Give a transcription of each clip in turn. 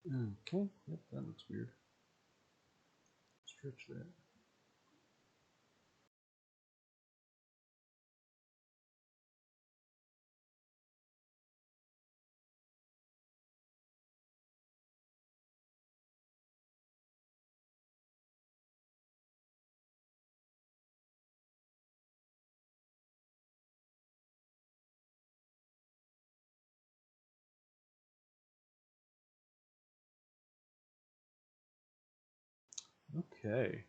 Okay, yep, that looks weird. Stretch that. Okay.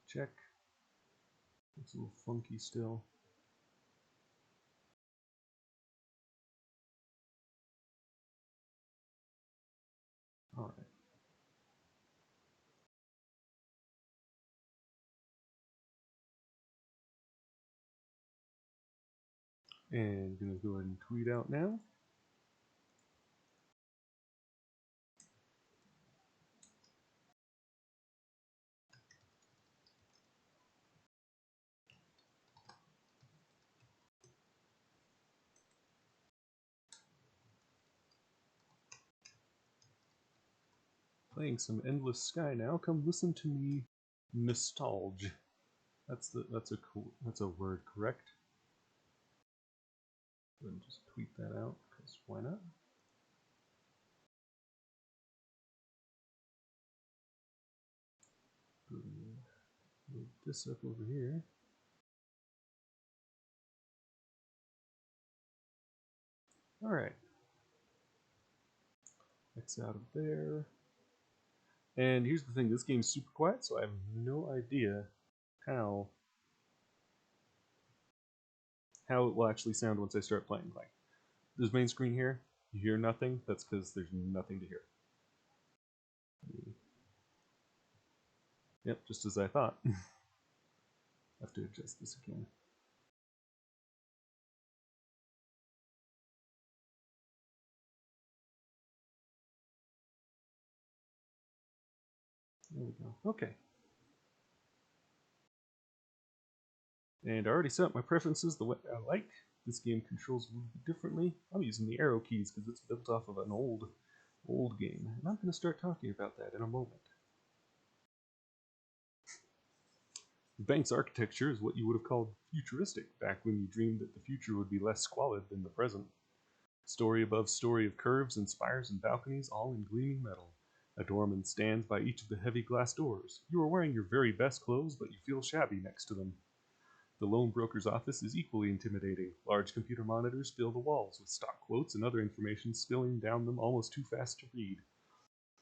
Check. Looks a little funky still. Alright. And gonna go ahead and tweet out now. Playing some Endless Sky now. Come listen to me nostalgia. That's a word, correct? Go ahead and just tweet that out, because why not? Move this up over here. Alright. X out of there. And here's the thing, this game's super quiet, so I have no idea how how it will actually sound once I start playing. Like, this main screen here, you hear nothing, that's because there's nothing to hear. Yep, just as I thought. I have to adjust this again. There we go. Okay. And I already set up my preferences the way I like. This game controls a little bit differently. I'm using the arrow keys because it's built off of an old game. And I'm going to start talking about that in a moment. The bank's architecture is what you would have called futuristic back when you dreamed that the future would be less squalid than the present. Story above story of curves and spires and balconies, all in gleaming metal. A doorman stands by each of the heavy glass doors. You are wearing your very best clothes, but you feel shabby next to them. The loan broker's office is equally intimidating. Large computer monitors fill the walls with stock quotes and other information spilling down them almost too fast to read.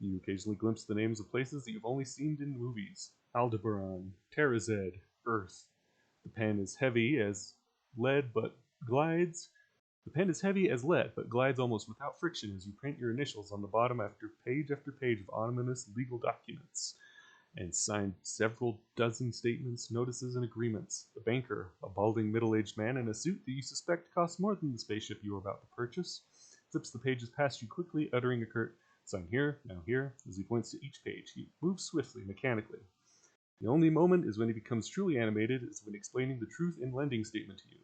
You occasionally glimpse the names of places that you've only seen in movies. Aldebaran, Terrazed, Earth. The pen is heavy as lead but glides. The pen is heavy as lead but glides almost without friction as you print your initials on the bottom after page of ominous legal documents and signed several dozen statements, notices, and agreements. The banker, a balding middle-aged man in a suit that you suspect costs more than the spaceship you are about to purchase, flips the pages past you quickly, uttering a curt "sign here, now here," as he points to each page. He moves swiftly, mechanically. The only moment is when he becomes truly animated, is when explaining the truth in lending statement to you.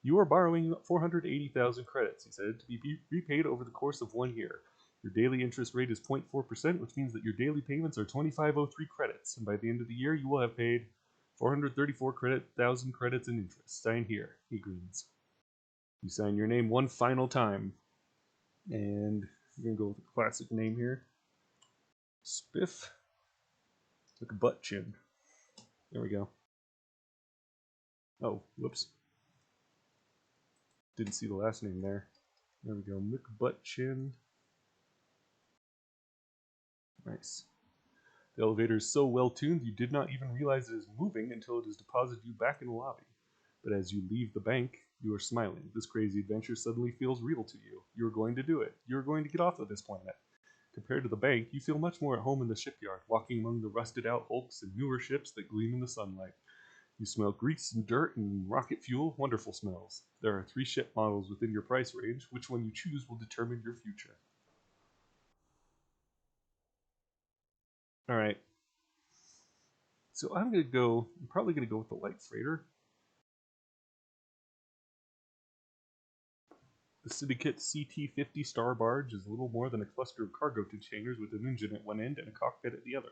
You are borrowing 480,000 credits, he said, to be repaid over the course of 1 year. Your daily interest rate is 0.4%, which means that your daily payments are 2503 credits, and by the end of the year you will have paid 434,000 credits in interest. Sign here, he grins. You sign your name one final time, and you're gonna go with a classic name here. Spiff. Like a butt chin. There we go. Oh, whoops. Didn't see the last name there. There we go. McButtchin. Nice. The elevator is so well tuned you did not even realize it is moving until it has deposited you back in the lobby. But as you leave the bank, you are smiling. This crazy adventure suddenly feels real to you. You are going to do it. You are going to get off of this planet. Compared to the bank, you feel much more at home in the shipyard, walking among the rusted out hulks and newer ships that gleam in the sunlight. You smell grease and dirt and rocket fuel, wonderful smells. There are 3 ship models within your price range. Which one you choose will determine your future. Alright, so I'm probably gonna go with the light freighter. The Syndicate CT-50 Star Barge is little more than a cluster of cargo containers with an engine at one end and a cockpit at the other.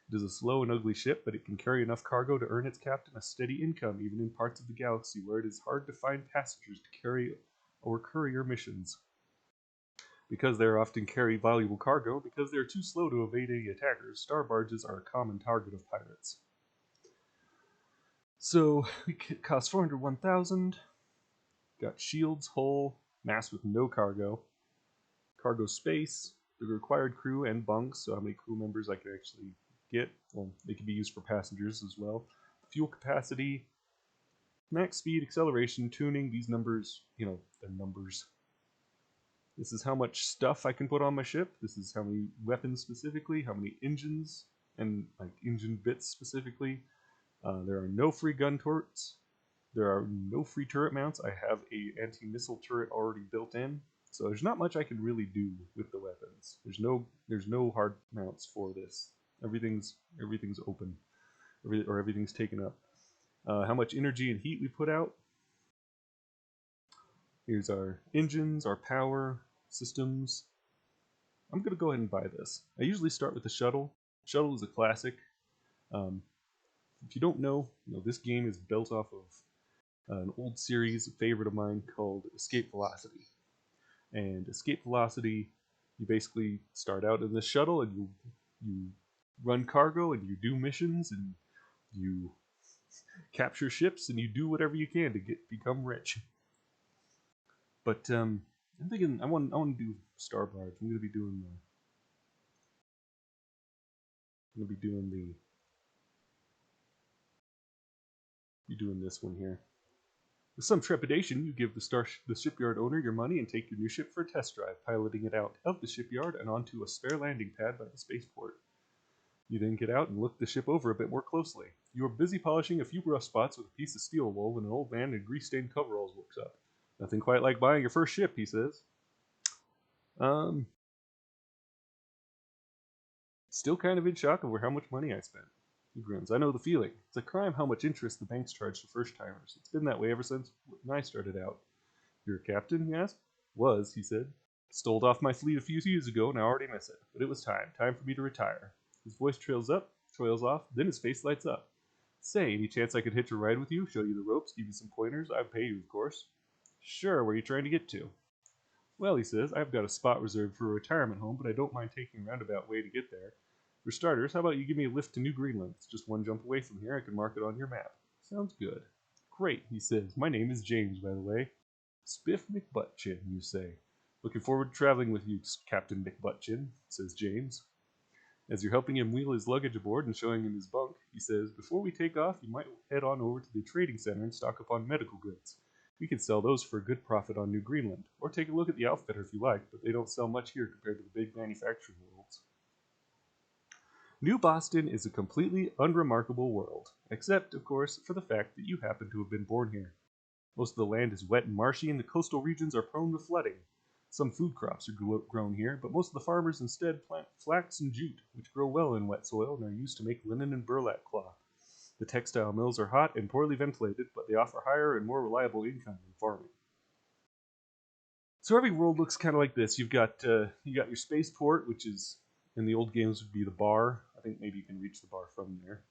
It is a slow and ugly ship, but it can carry enough cargo to earn its captain a steady income, even in parts of the galaxy where it is hard to find passengers to carry or courier missions. Because they often carry valuable cargo, because they are too slow to evade any attackers, star barges are a common target of pirates. So, it costs 401,000. Got shields, hull, mass with no cargo. Cargo space, the required crew and bunks, so how many crew members I can actually get. Well, they can be used for passengers as well. Fuel capacity, max speed, acceleration, tuning, these numbers, they're numbers. This is how much stuff I can put on my ship. This is how many weapons specifically, how many engines, and like engine bits specifically. There are no free gun turrets. There are no free turret mounts. I have a anti-missile turret already built in, so there's not much I can really do with the weapons. There's no hard mounts for this. Everything's open, or everything's taken up. How much energy and heat we put out. Here's our engines, our power systems. I'm going to go ahead and buy this. I usually start with the shuttle. Shuttle is a classic. If you don't know, this game is built off of an old series, a favorite of mine, called Escape Velocity. And Escape Velocity, you basically start out in this shuttle and you run cargo and you do missions and you capture ships and you do whatever you can to become rich. But I'm thinking I want to do Star Barge. I'm going to be doing this one here. With some trepidation, you give the shipyard owner your money and take your new ship for a test drive, piloting it out of the shipyard and onto a spare landing pad by the spaceport. You then get out and look the ship over a bit more closely. You are busy polishing a few rough spots with a piece of steel wool when an old man in grease-stained coveralls looks up. Nothing quite like buying your first ship, he says. Still kind of in shock over how much money I spent. He grins. I know the feeling. It's a crime how much interest the banks charge to first-timers. It's been that way ever since when I started out. You're a captain, he asked. Was, he said. Stole off my fleet a few years ago and I already miss it. But it was time. Time for me to retire. His voice trails off, then his face lights up. Say, any chance I could hitch a ride with you, show you the ropes, give you some pointers? I'd pay you, of course. Sure, where are you trying to get to? Well, he says, I've got a spot reserved for a retirement home, but I don't mind taking a roundabout way to get there. For starters, how about you give me a lift to New Greenland? It's just one jump away from here. I can mark it on your map. Sounds good. Great, he says. My name is James, by the way. Spiff McButtchin, you say. Looking forward to traveling with you, Captain McButtchin, says James. As you're helping him wheel his luggage aboard and showing him his bunk, he says, before we take off, you might head on over to the trading center and stock up on medical goods. We can sell those for a good profit on New Greenland. Or take a look at the outfitter if you like, but they don't sell much here compared to the big manufacturing worlds. New Boston is a completely unremarkable world, except, of course, for the fact that you happen to have been born here. Most of the land is wet and marshy, and the coastal regions are prone to flooding. Some food crops are grown here, but most of the farmers instead plant flax and jute, which grow well in wet soil and are used to make linen and burlap cloth. The textile mills are hot and poorly ventilated, but they offer higher and more reliable income than farming. So every world looks kind of like this. You've got your spaceport, which is in the old games would be the bar. I think maybe you can reach the bar from there.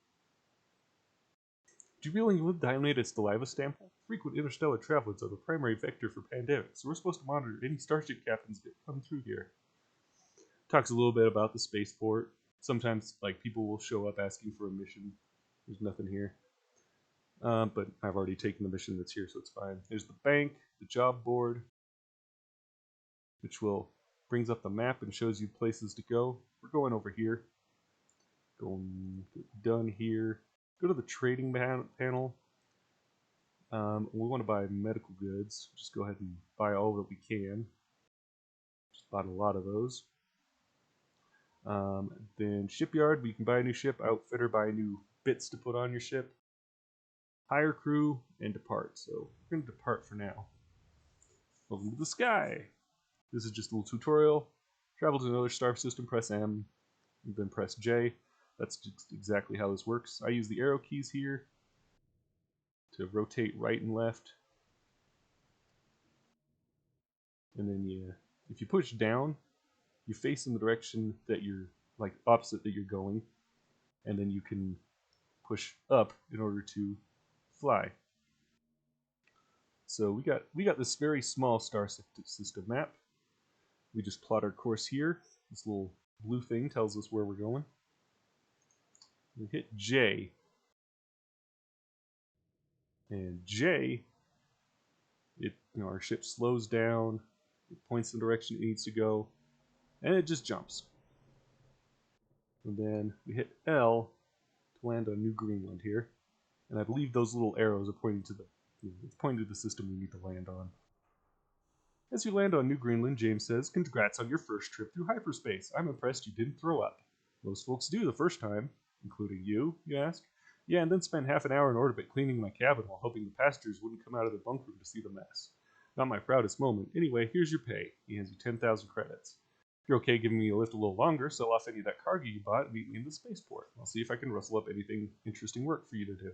Jubilant Dionysus Saliva Stample. Frequent interstellar travelers are the primary vector for pandemics, so we're supposed to monitor any starship captains that come through here. Talks a little bit about the spaceport. Sometimes, people will show up asking for a mission. There's nothing here. But I've already taken the mission that's here, so it's fine. There's the bank, the job board, which brings up the map and shows you places to go. We're going over here. Done here. Go to the trading panel. We want to buy medical goods. Just go ahead and buy all that we can. Just bought a lot of those. Then shipyard, we can buy a new ship. Outfitter, buy new bits to put on your ship. Hire crew, and depart. So we're going to depart for now. Welcome to the sky. This is just a little tutorial. Travel to another star system, press M, and then press J. That's just exactly how this works. I use the arrow keys here to rotate right and left. And then if you push down, you face in the direction that you're, like, opposite that you're going, and then you can push up in order to fly. So we got this very small star system map. We just plot our course here. This little blue thing tells us where we're going. We hit J, and J, our ship slows down, it points the direction it needs to go, and it just jumps. And then we hit L to land on New Greenland here, and I believe those little arrows are pointing to it's pointing to the system we need to land on. As you land on New Greenland, James says, "Congrats on your first trip through hyperspace. I'm impressed you didn't throw up." "Most folks do the first time." "Including you?" you ask. "Yeah, and then spend half an hour in orbit cleaning my cabin while hoping the passengers wouldn't come out of the bunk room to see the mess. Not my proudest moment. Anyway, here's your pay." He hands you 10,000 credits. "If you're okay giving me a lift a little longer, sell off any of that cargo you bought, and meet me in the spaceport. I'll see if I can rustle up anything interesting work for you to do."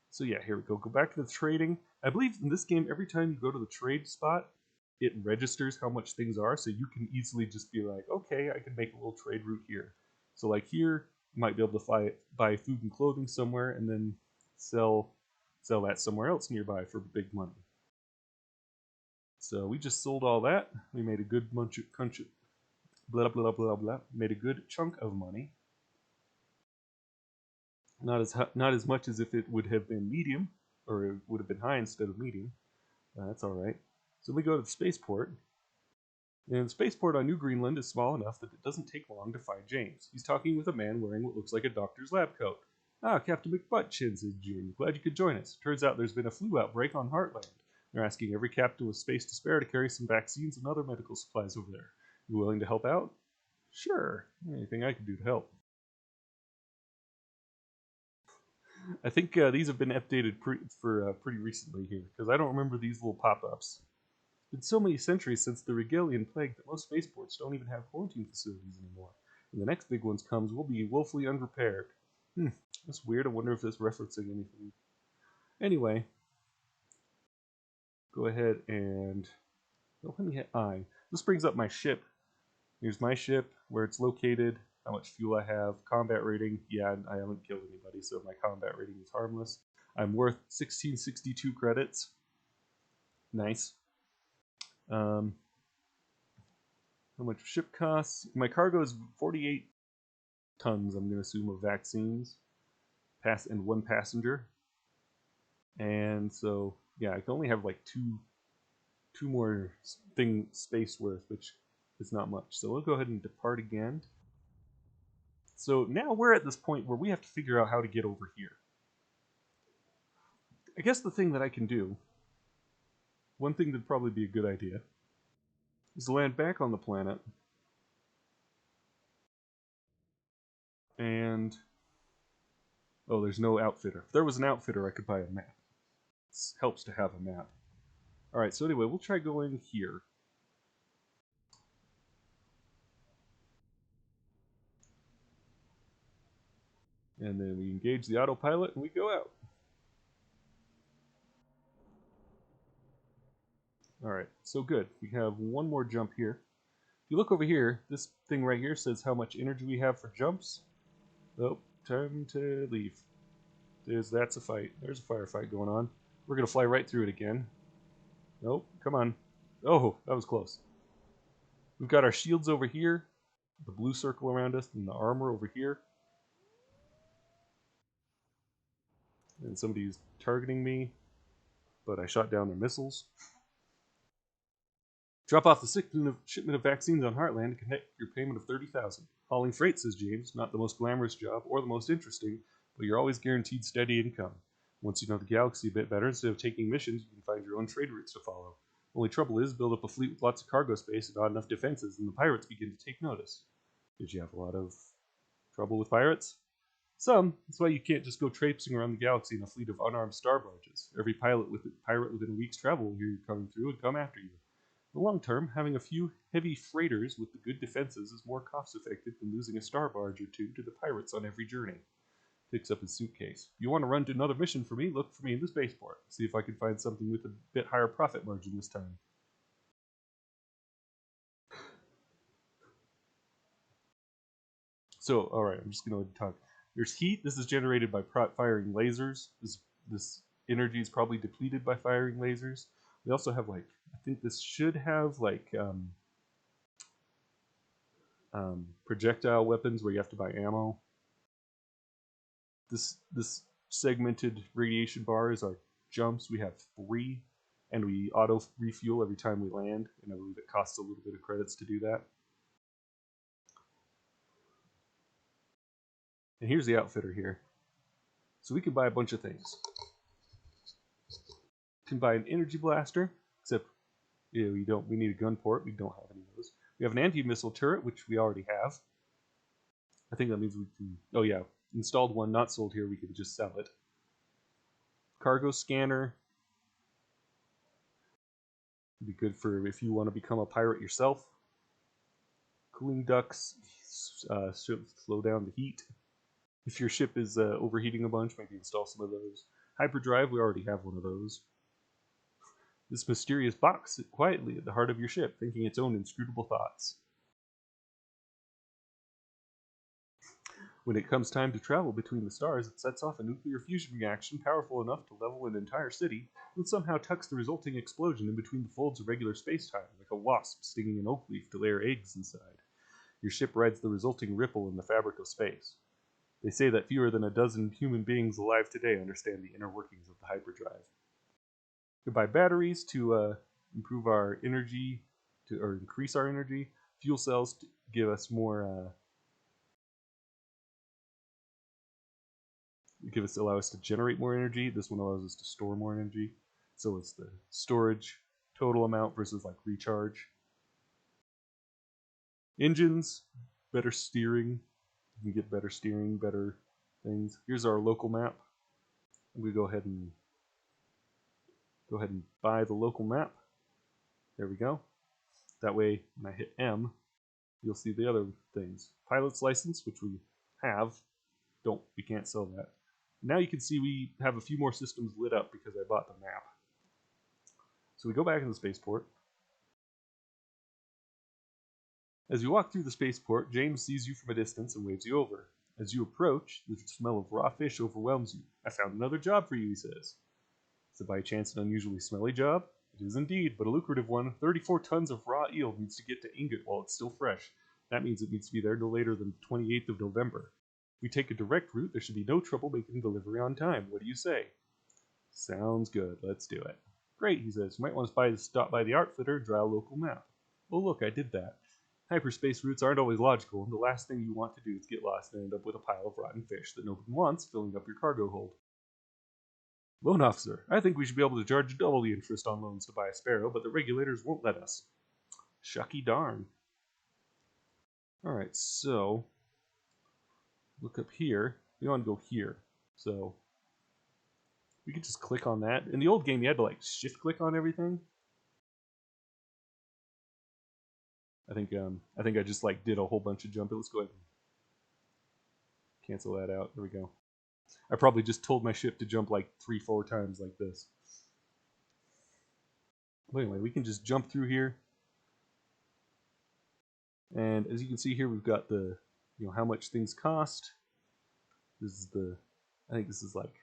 So yeah, here we go. Go back to the trading. I believe in this game, every time you go to the trade spot, it registers how much things are, so you can easily just be like, okay, I can make a little trade route here. So like here, you might be able to buy food and clothing somewhere, and then sell that somewhere else nearby for big money. So we just sold all that. We made a good blah blah blah blah. Made a good chunk of money. Not as much as if it would have been medium, or it would have been high instead of medium. That's all right. So we go to the spaceport, and the spaceport on New Greenland is small enough that it doesn't take long to find James. He's talking with a man wearing what looks like a doctor's lab coat. "Ah, Captain McButtchin," says Jim. "Glad you could join us. Turns out there's been a flu outbreak on Heartland. They're asking every captain with space to spare to carry some vaccines and other medical supplies over there. You willing to help out?" "Sure. Anything I can do to help." I think these have been updated pretty recently here, because I don't remember these little pop-ups. It's been so many centuries since the Regalian plague that most spaceports don't even have quarantine facilities anymore. When the next big one comes, we'll be woefully unprepared. That's weird. I wonder if that's referencing anything. Anyway, go ahead and let me hit I. This brings up my ship. Here's my ship, where it's located, how much fuel I have, combat rating. Yeah, I haven't killed anybody, so my combat rating is harmless. I'm worth 1662 credits. Nice. How much ship costs? My cargo is 48 tons, I'm going to assume, of vaccines, and one passenger. And so, yeah, I can only have like two more space worth, which is not much. So we'll go ahead and depart again. So now we're at this point where we have to figure out how to get over here. I guess the thing that I can do, one thing that'd probably be a good idea, is to land back on the planet and... oh, there's no outfitter. If there was an outfitter, I could buy a map. It helps to have a map. Alright, so anyway, we'll try going here. And then we engage the autopilot and we go out. Alright, so good. We have one more jump here. If you look over here, this thing right here says how much energy we have for jumps. Oh, time to leave. That's a fight. There's a firefight going on. We're going to fly right through it again. Nope, come on. Oh, that was close. We've got our shields over here, the blue circle around us, and the armor over here. And somebody's targeting me, but I shot down their missiles. "Drop off the shipment of vaccines on Heartland and connect your payment of 30,000. Hauling freight," says James. "Not the most glamorous job or the most interesting, but you're always guaranteed steady income. Once you know the galaxy a bit better, instead of taking missions, you can find your own trade routes to follow. Only trouble is, build up a fleet with lots of cargo space and not enough defenses, and the pirates begin to take notice." Did you have a lot of trouble with pirates? "Some. That's why you can't just go traipsing around the galaxy in a fleet of unarmed star barges. Every pirate within a week's travel will hear you coming through and come after you. In the long term, having a few heavy freighters with the good defenses is more cost-effective than losing a star barge or two to the pirates on every journey." Picks up his suitcase. "If you want to run to another mission for me, look for me in the spaceport. See if I can find something with a bit higher profit margin this time." So, all right, I'm just gonna talk. There's heat. This is generated by firing lasers. This energy is probably depleted by firing lasers. We also have like I think this should have like projectile weapons where you have to buy ammo. This segmented radiation bar is our jumps. We have 3, and we auto refuel every time we land, and I believe it costs a little bit of credits to do that. And here's the outfitter here. So we can buy a bunch of things. We can buy an energy blaster, except we need a gun port. We don't have any of those. We have an anti-missile turret, which we already have. I think that means we can. Oh yeah, installed one, not sold here. We can just sell it. Cargo scanner. Would be good for if you want to become a pirate yourself. Cooling ducts slow down the heat. If your ship is overheating a bunch, maybe install some of those. Hyperdrive, we already have one of those. This mysterious box sits quietly at the heart of your ship, thinking its own inscrutable thoughts. When it comes time to travel between the stars, it sets off a nuclear fusion reaction powerful enough to level an entire city, and somehow tucks the resulting explosion in between the folds of regular space-time, like a wasp stinging an oak leaf to lay her eggs inside. Your ship rides the resulting ripple in the fabric of space. They say that fewer than a dozen human beings alive today understand the inner workings of the hyperdrive. We buy batteries to improve our energy, or increase our energy. Fuel cells to give us more. Allow us to generate more energy. This one allows us to store more energy. So it's the storage total amount versus like recharge. Engines, better steering. You can get better steering, better things. Here's our local map. We go ahead and buy the local map. There we go. That way, when I hit M, you'll see the other things. Pilot's license, which we have. We can't sell that. Now you can see we have a few more systems lit up because I bought the map. So we go back in the spaceport. As you walk through the spaceport, James sees you from a distance and waves you over. As you approach, the smell of raw fish overwhelms you. I found another job for you, he says. Is it by chance an unusually smelly job? It is indeed, but a lucrative one. 34 tons of raw eel needs to get to Ingot while it's still fresh. That means it needs to be there no later than the 28th of November. If we take a direct route, there should be no trouble making delivery on time. What do you say? Sounds good. Let's do it. Great, he says. You might want to stop by the outfitter and draw a local map. Oh, look, I did that. Hyperspace routes aren't always logical, and the last thing you want to do is get lost and end up with a pile of rotten fish that nobody wants filling up your cargo hold. Loan officer, I think we should be able to charge double the interest on loans to buy a sparrow, but the regulators won't let us. Shucky darn. Alright, so look up here. We want to go here. So we could just click on that. In the old game, you had to like shift click on everything. I think I just like did a whole bunch of jumping. Let's go ahead and cancel that out. There we go. I probably just told my ship to jump like 3-4 times like this. But anyway, we can just jump through here. And as you can see here, we've got the, how much things cost. This is I think this is like,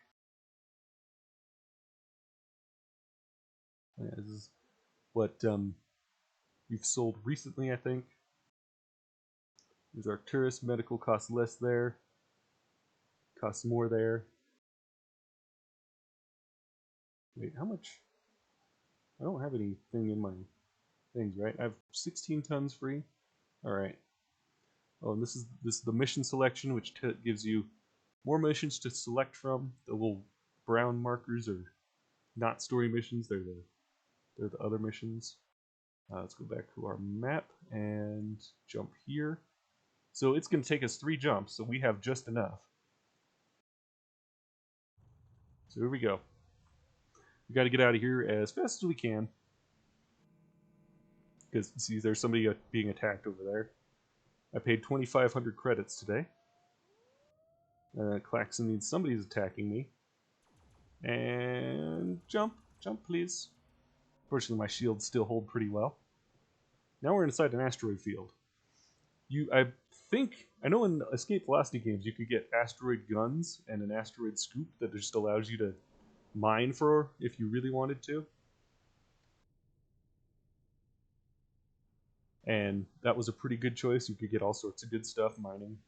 yeah, this is what we've sold recently, I think. There's Arcturus, medical costs less there. Costs more there. Wait, how much? I don't have anything in my things, right? I have 16 tons free. Alright. Oh, and this is the mission selection, which gives you more missions to select from. The little brown markers are not story missions. They're the other missions. Let's go back to our map and jump here. So it's going to take us 3 jumps, so we have just enough. So here we go. We got to get out of here as fast as we can. Because, see, there's somebody being attacked over there. I paid 2,500 credits today. Klaxon means somebody's attacking me. And jump, please. Fortunately, my shields still hold pretty well. Now we're inside an asteroid field. I think I know in escape velocity games you could get asteroid guns and an asteroid scoop that just allows you to mine for if you really wanted to, and that was a pretty good choice. You could get all sorts of good stuff mining.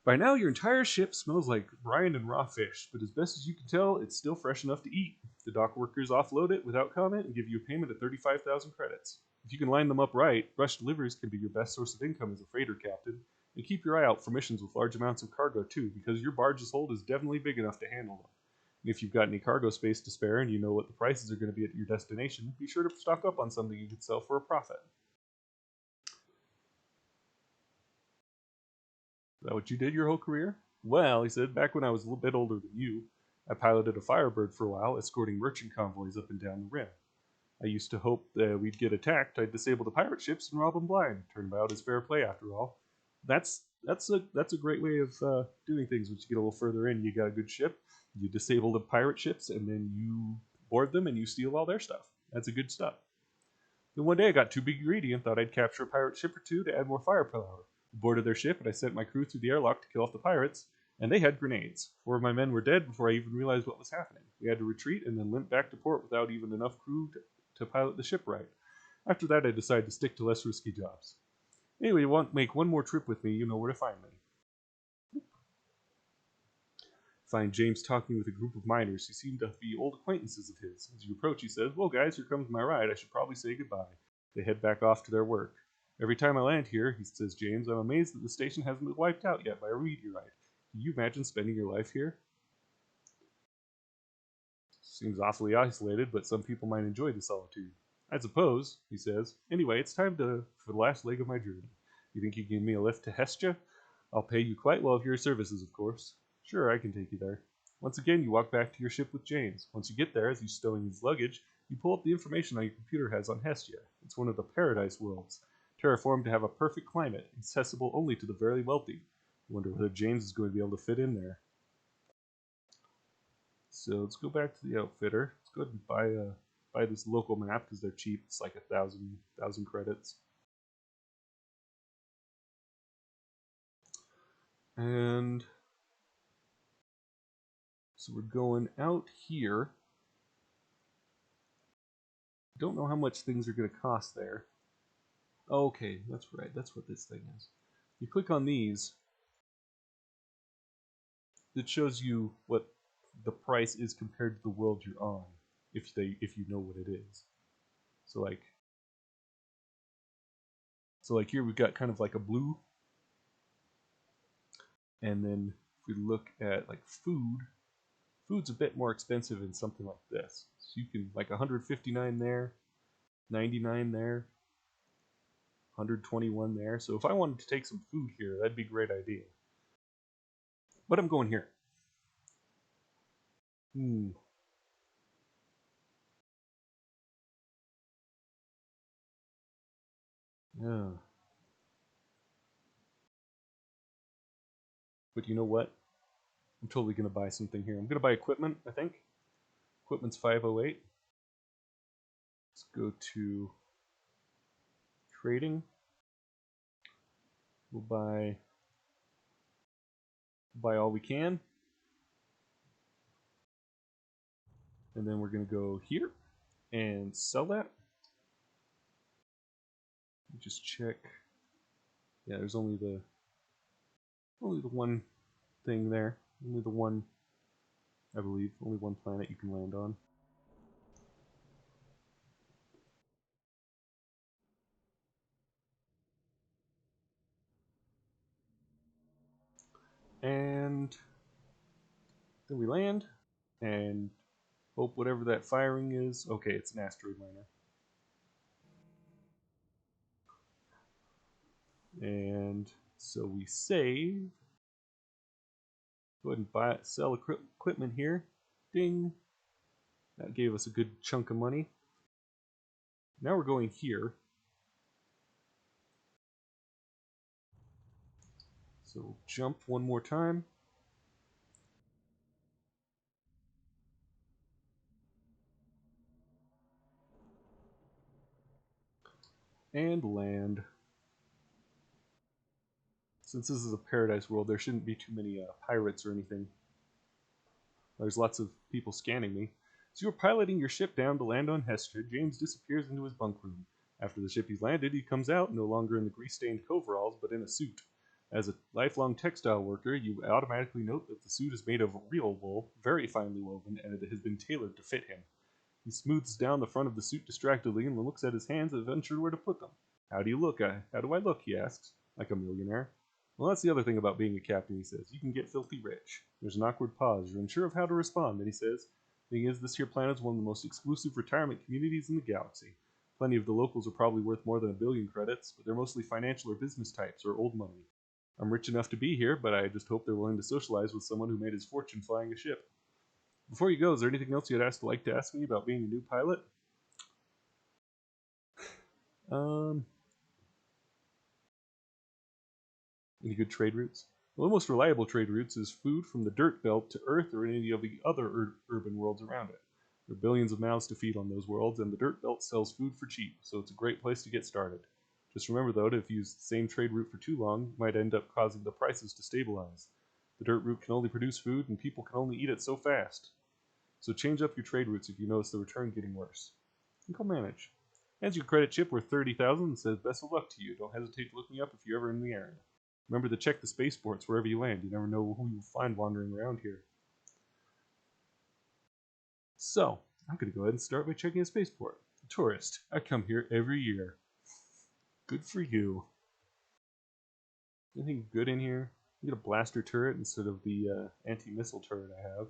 By now, your entire ship smells like brine and raw fish, but as best as you can tell, it's still fresh enough to eat. The dock workers offload it without comment and give you a payment of 35,000 credits. If you can line them up right, rush deliveries can be your best source of income as a freighter captain. And keep your eye out for missions with large amounts of cargo too, because your barge's hold is definitely big enough to handle them. And if you've got any cargo space to spare and you know what the prices are going to be at your destination, be sure to stock up on something you can sell for a profit. Is that what you did your whole career? Well, he said, back when I was a little bit older than you, I piloted a Firebird for a while, escorting merchant convoys up and down the rim. I used to hope that we'd get attacked, I'd disable the pirate ships and rob them blind. Turned out as fair play after all. That's a great way of doing things. Once you get a little further in, you got a good ship, you disable the pirate ships, and then you board them and you steal all their stuff. That's a good stuff. Then one day I got too big greedy and thought I'd capture a pirate ship or two to add more firepower. I boarded their ship and I sent my crew through the airlock to kill off the pirates, and they had grenades. 4 of my men were dead before I even realized what was happening. We had to retreat and then limp back to port without even enough crew to pilot the ship right. After that, I decided to stick to less risky jobs. Anyway, you want to make one more trip with me, you know where to find me. Find James talking with a group of miners who seem to be old acquaintances of his. As you approach, he says, "Well, guys, here comes my ride. I should probably say goodbye." They head back off to their work. "Every time I land here," he says James, "I'm amazed that the station hasn't been wiped out yet by a meteorite. Can you imagine spending your life here?" Seems awfully isolated, but some people might enjoy the solitude. "I suppose," he says. "Anyway, it's time for the last leg of my journey. You think you can give me a lift to Hestia? I'll pay you quite well for your services, of course." "Sure, I can take you there." Once again, you walk back to your ship with James. Once you get there, as he's stowing his luggage, you pull up the information on your computer has on Hestia. It's one of the paradise worlds, terraformed to have a perfect climate, accessible only to the very wealthy. I wonder whether James is going to be able to fit in there. So let's go back to the outfitter. Let's go ahead and buy this local map because they're cheap. It's like 1,000 credits. And so we're going out here. Don't know how much things are going to cost there. Okay, that's right. That's what this thing is. You click on these, it shows you what the price is compared to the world you're on, if you know what it is. So like here we've got kind of like a blue, and then if we look at like food's a bit more expensive in something like this. So you can like 159 there, 99 there, 121 there. So if I wanted to take some food here, that'd be a great idea. But I'm going here. Hmm. Yeah. But you know what? I'm totally gonna buy something here. I'm gonna buy equipment, I think. Equipment's 508. Let's go to trading. We'll buy all we can. And then we're gonna go here and sell that. Just check. Yeah, there's only the one thing there. Only the one, I believe, only one planet you can land on. And then we land and hope whatever that firing is. Okay, it's an asteroid miner. And so we save. Go ahead and sell equipment here. Ding. That gave us a good chunk of money. Now we're going here. So we'll jump one more time. And land. Since this is a paradise world, there shouldn't be too many pirates or anything. There's lots of people scanning me. As you are piloting your ship down to land on Hestia, James disappears into his bunk room. After the ship he's landed, he comes out, no longer in the grease-stained coveralls, but in a suit. As a lifelong textile worker, you automatically note that the suit is made of real wool, very finely woven, and it has been tailored to fit him. He smooths down the front of the suit distractedly and looks at his hands and unsure where to put them. How do you look? How do I look? He asks, like a millionaire. Well, that's the other thing about being a captain, he says. You can get filthy rich. There's an awkward pause. You're unsure of how to respond. Then he says, thing is, this here planet is one of the most exclusive retirement communities in the galaxy. Plenty of the locals are probably worth more than 1,000,000,000 credits, but they're mostly financial or business types or old money. I'm rich enough to be here, but I just hope they're willing to socialize with someone who made his fortune flying a ship. Before you go, is there anything else you'd like to ask me about being a new pilot? Um, Any good trade routes? Well, the most reliable trade routes is food from the dirt belt to Earth or any of the other urban worlds around it. There are billions of mouths to feed on those worlds, and the dirt belt sells food for cheap, so it's a great place to get started. Just remember, though, that if you use the same trade route for too long, you might end up causing the prices to stabilize. The dirt route can only produce food, and people can only eat it so fast. So change up your trade routes if you notice the return getting worse. And go manage. Hands you a credit chip worth 30,000 and says, best of luck to you. Don't hesitate to look me up if you're ever in the area. Remember to check the spaceports wherever you land. You never know who you'll find wandering around here. So, I'm going to go ahead and start by checking a spaceport. A tourist. I come here every year. Good for you. Anything good in here? I get a blaster turret instead of the anti-missile turret I have.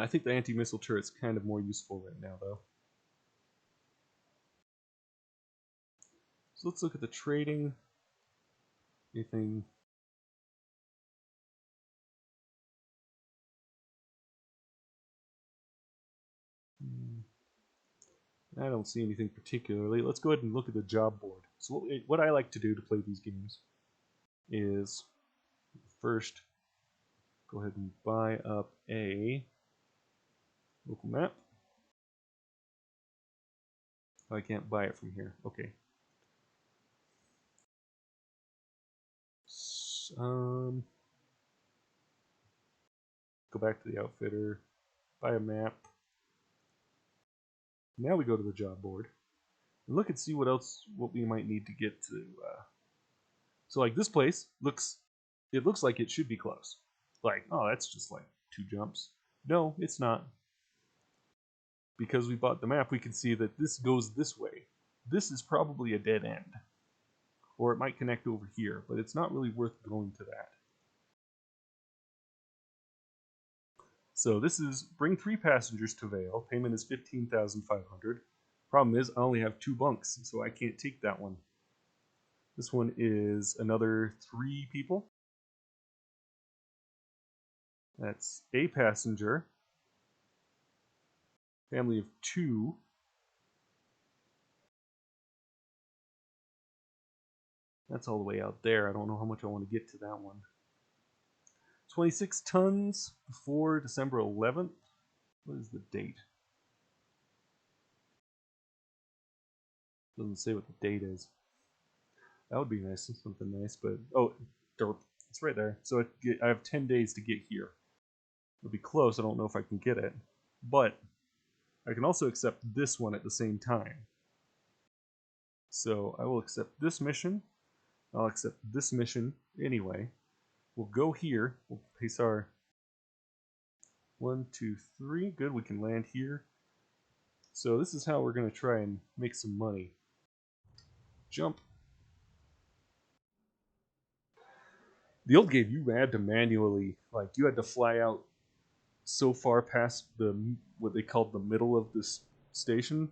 I think the anti-missile turret's kind of more useful right now, though. So let's look at the trading. Anything? I don't see anything particularly. Let's go ahead and look at the job board. So what I like to do to play these games is first go ahead and buy up a local map. Oh, I can't buy it from here. Okay. Go back to the outfitter, buy a map. Now we go to the job board and look and see what we might need to get to. So like this place looks like it should be close. Like, oh, that's just like 2 jumps. No, it's not. Because we bought the map, we can see that this goes this way. This is probably a dead end. Or it might connect over here, but it's not really worth going to that. So this is bring 3 passengers to Vale. Payment is 15,500. Problem is, I only have 2 bunks, so I can't take that one. This one is another 3 people. That's a passenger. Family of 2. That's all the way out there. I don't know how much I want to get to that one. 26 tons before December 11th. What is the date? Doesn't say what the date is. That would be nice, something nice, but oh, derp. It's right there. So I have 10 days to get here. It'll be close. I don't know if I can get it, but I can also accept this one at the same time. So I will accept this mission. I'll accept this mission anyway. We'll go here. We'll place our 1, 2, 3. Good, we can land here. So this is how we're going to try and make some money. Jump. The old game, you had to manually, like, you had to fly out so far past what they called the middle of this station.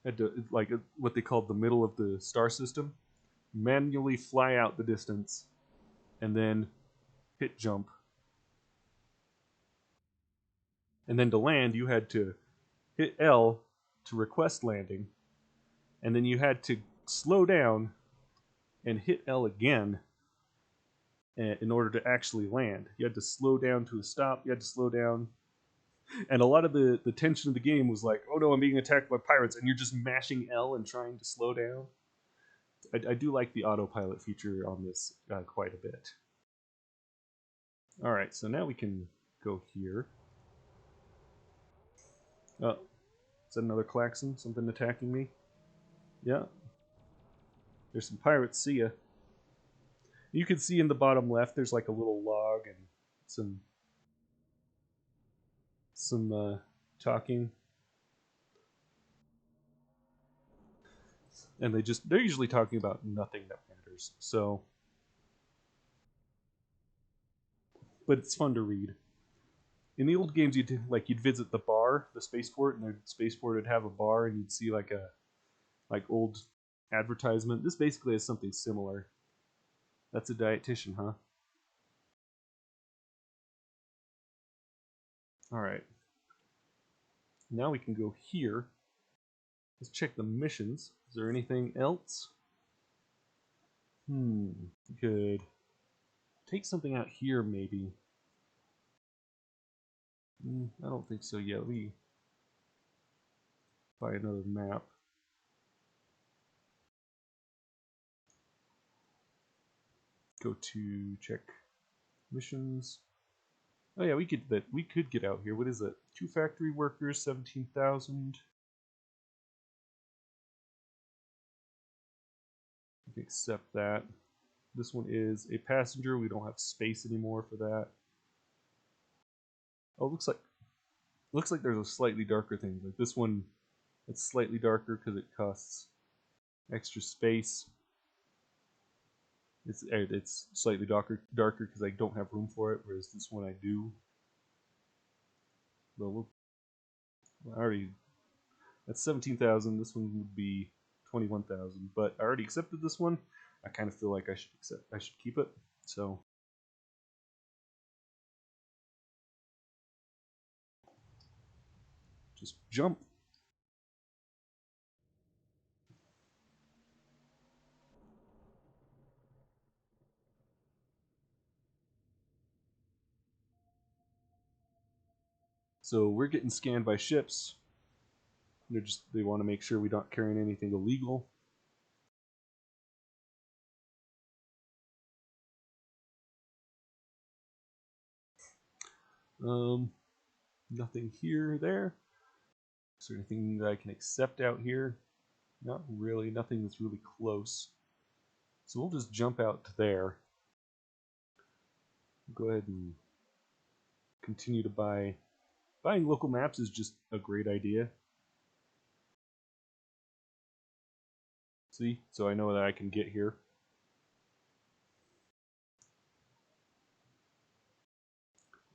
Had to, like, what they called the middle of the star system. Manually fly out the distance, and then hit jump. And then to land, you had to hit L to request landing, and then you had to slow down and hit L again in order to actually land. You had to slow down to a stop. You had to slow down, and a lot of the tension of the game was like, oh no, I'm being attacked by pirates, and you're just mashing L and trying to slow down. I do like the autopilot feature on this quite a bit. All right, so now we can go here. Oh, is that another klaxon? Something attacking me? Yeah. There's some pirates. See ya. You can see in the bottom left, there's like a little log and some talking, and they're usually talking about nothing that matters. So, but it's fun to read. In the old games, you'd visit the bar, the spaceport, and the spaceport would have a bar, and you'd see like a old advertisement. This basically has something similar. That's a dietitian, huh? All right. Now we can go here. Let's check the missions. Is there anything else? We could take something out here, maybe. I don't think so yet. Let me buy another map. Go to check missions. Oh yeah, we could get out here. What is it? 2 factory workers, 17,000. We can accept that. This one is a passenger. We don't have space anymore for that. Oh, looks like there's a slightly darker thing. Like this one, it's slightly darker because it costs extra space. It's slightly darker because I don't have room for it, whereas this one I do. Well, I already that's 17,000. This one would be 21,000, but I already accepted this one. I kind of feel like I should keep it. So just jump. So we're getting scanned by ships. They want to make sure we don't carrying anything illegal. Nothing here, there. Is there anything that I can accept out here? Not really. Nothing that's really close. So we'll just jump out to there. Go ahead and continue to buy. Buying local maps is just a great idea. See? So I know that I can get here.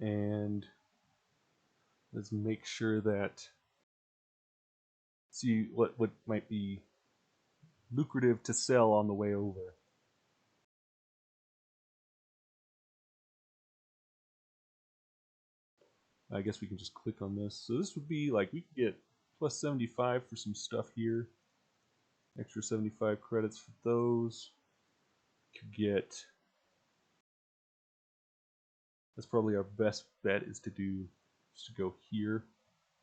And let's make sure that see what might be lucrative to sell on the way over. I guess we can just click on this. So this would be like we could get plus 75 for some stuff here. Extra 75 credits for those. Could get. That's probably our best bet is to go here,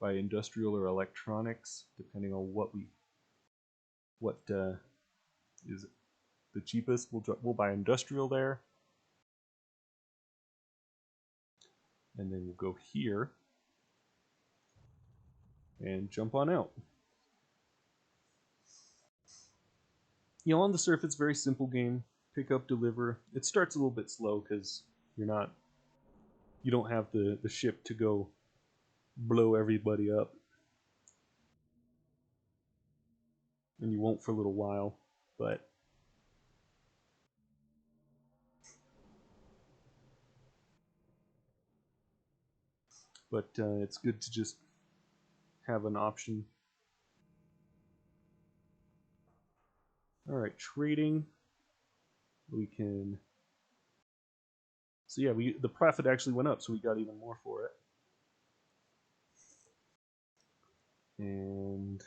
buy industrial or electronics, depending on what is the cheapest. We'll buy industrial there, and then we'll go here and jump on out. On the surface, very simple game. Pick up, deliver. It starts a little bit slow because you don't have the ship to go blow everybody up, and you won't for a little while. But it's good to just have an option. All right, trading. We can. So yeah, the profit actually went up, so we got even more for it. And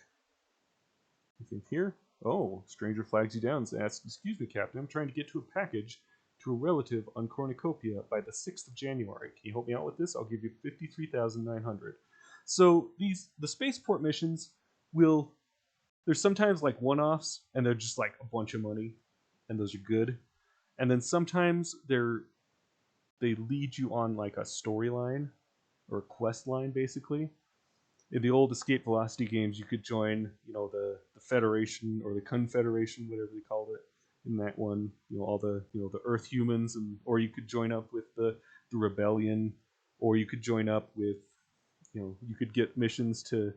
anything here? Oh, stranger flags you down and asks, "Excuse me, Captain. I'm trying to get to a package to a relative on Cornucopia by the 6th of January. Can you help me out with this? I'll give you 53,900. So the spaceport missions will, there's sometimes like one-offs and they're just like a bunch of money and those are good. And then sometimes they lead you on like a storyline or a quest line basically. In the old Escape Velocity games, you could join, the Federation or the Confederation, whatever they called it. In that one, all the the Earth humans, or you could join up with the Rebellion, or you could join up with, you could get missions to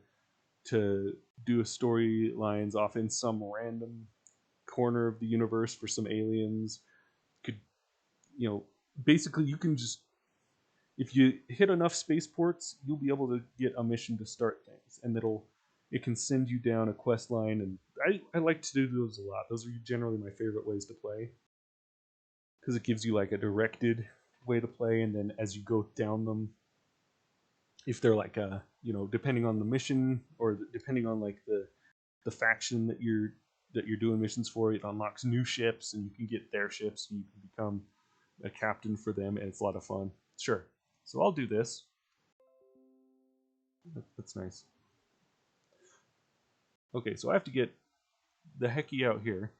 do storylines off in some random corner of the universe for some aliens. Could basically you can just, if you hit enough spaceports, you'll be able to get a mission to start things, and it can send you down a quest line. And I like to do those a lot. Those are generally my favorite ways to play because it gives you like a directed way to play, and then as you go down them, if they're like depending on the mission or depending on like the faction that you're doing missions for, it unlocks new ships and you can get their ships and you can become a captain for them, and it's a lot of fun. Sure. So I'll do this. That's nice. Okay, so I have to get the hecky out here.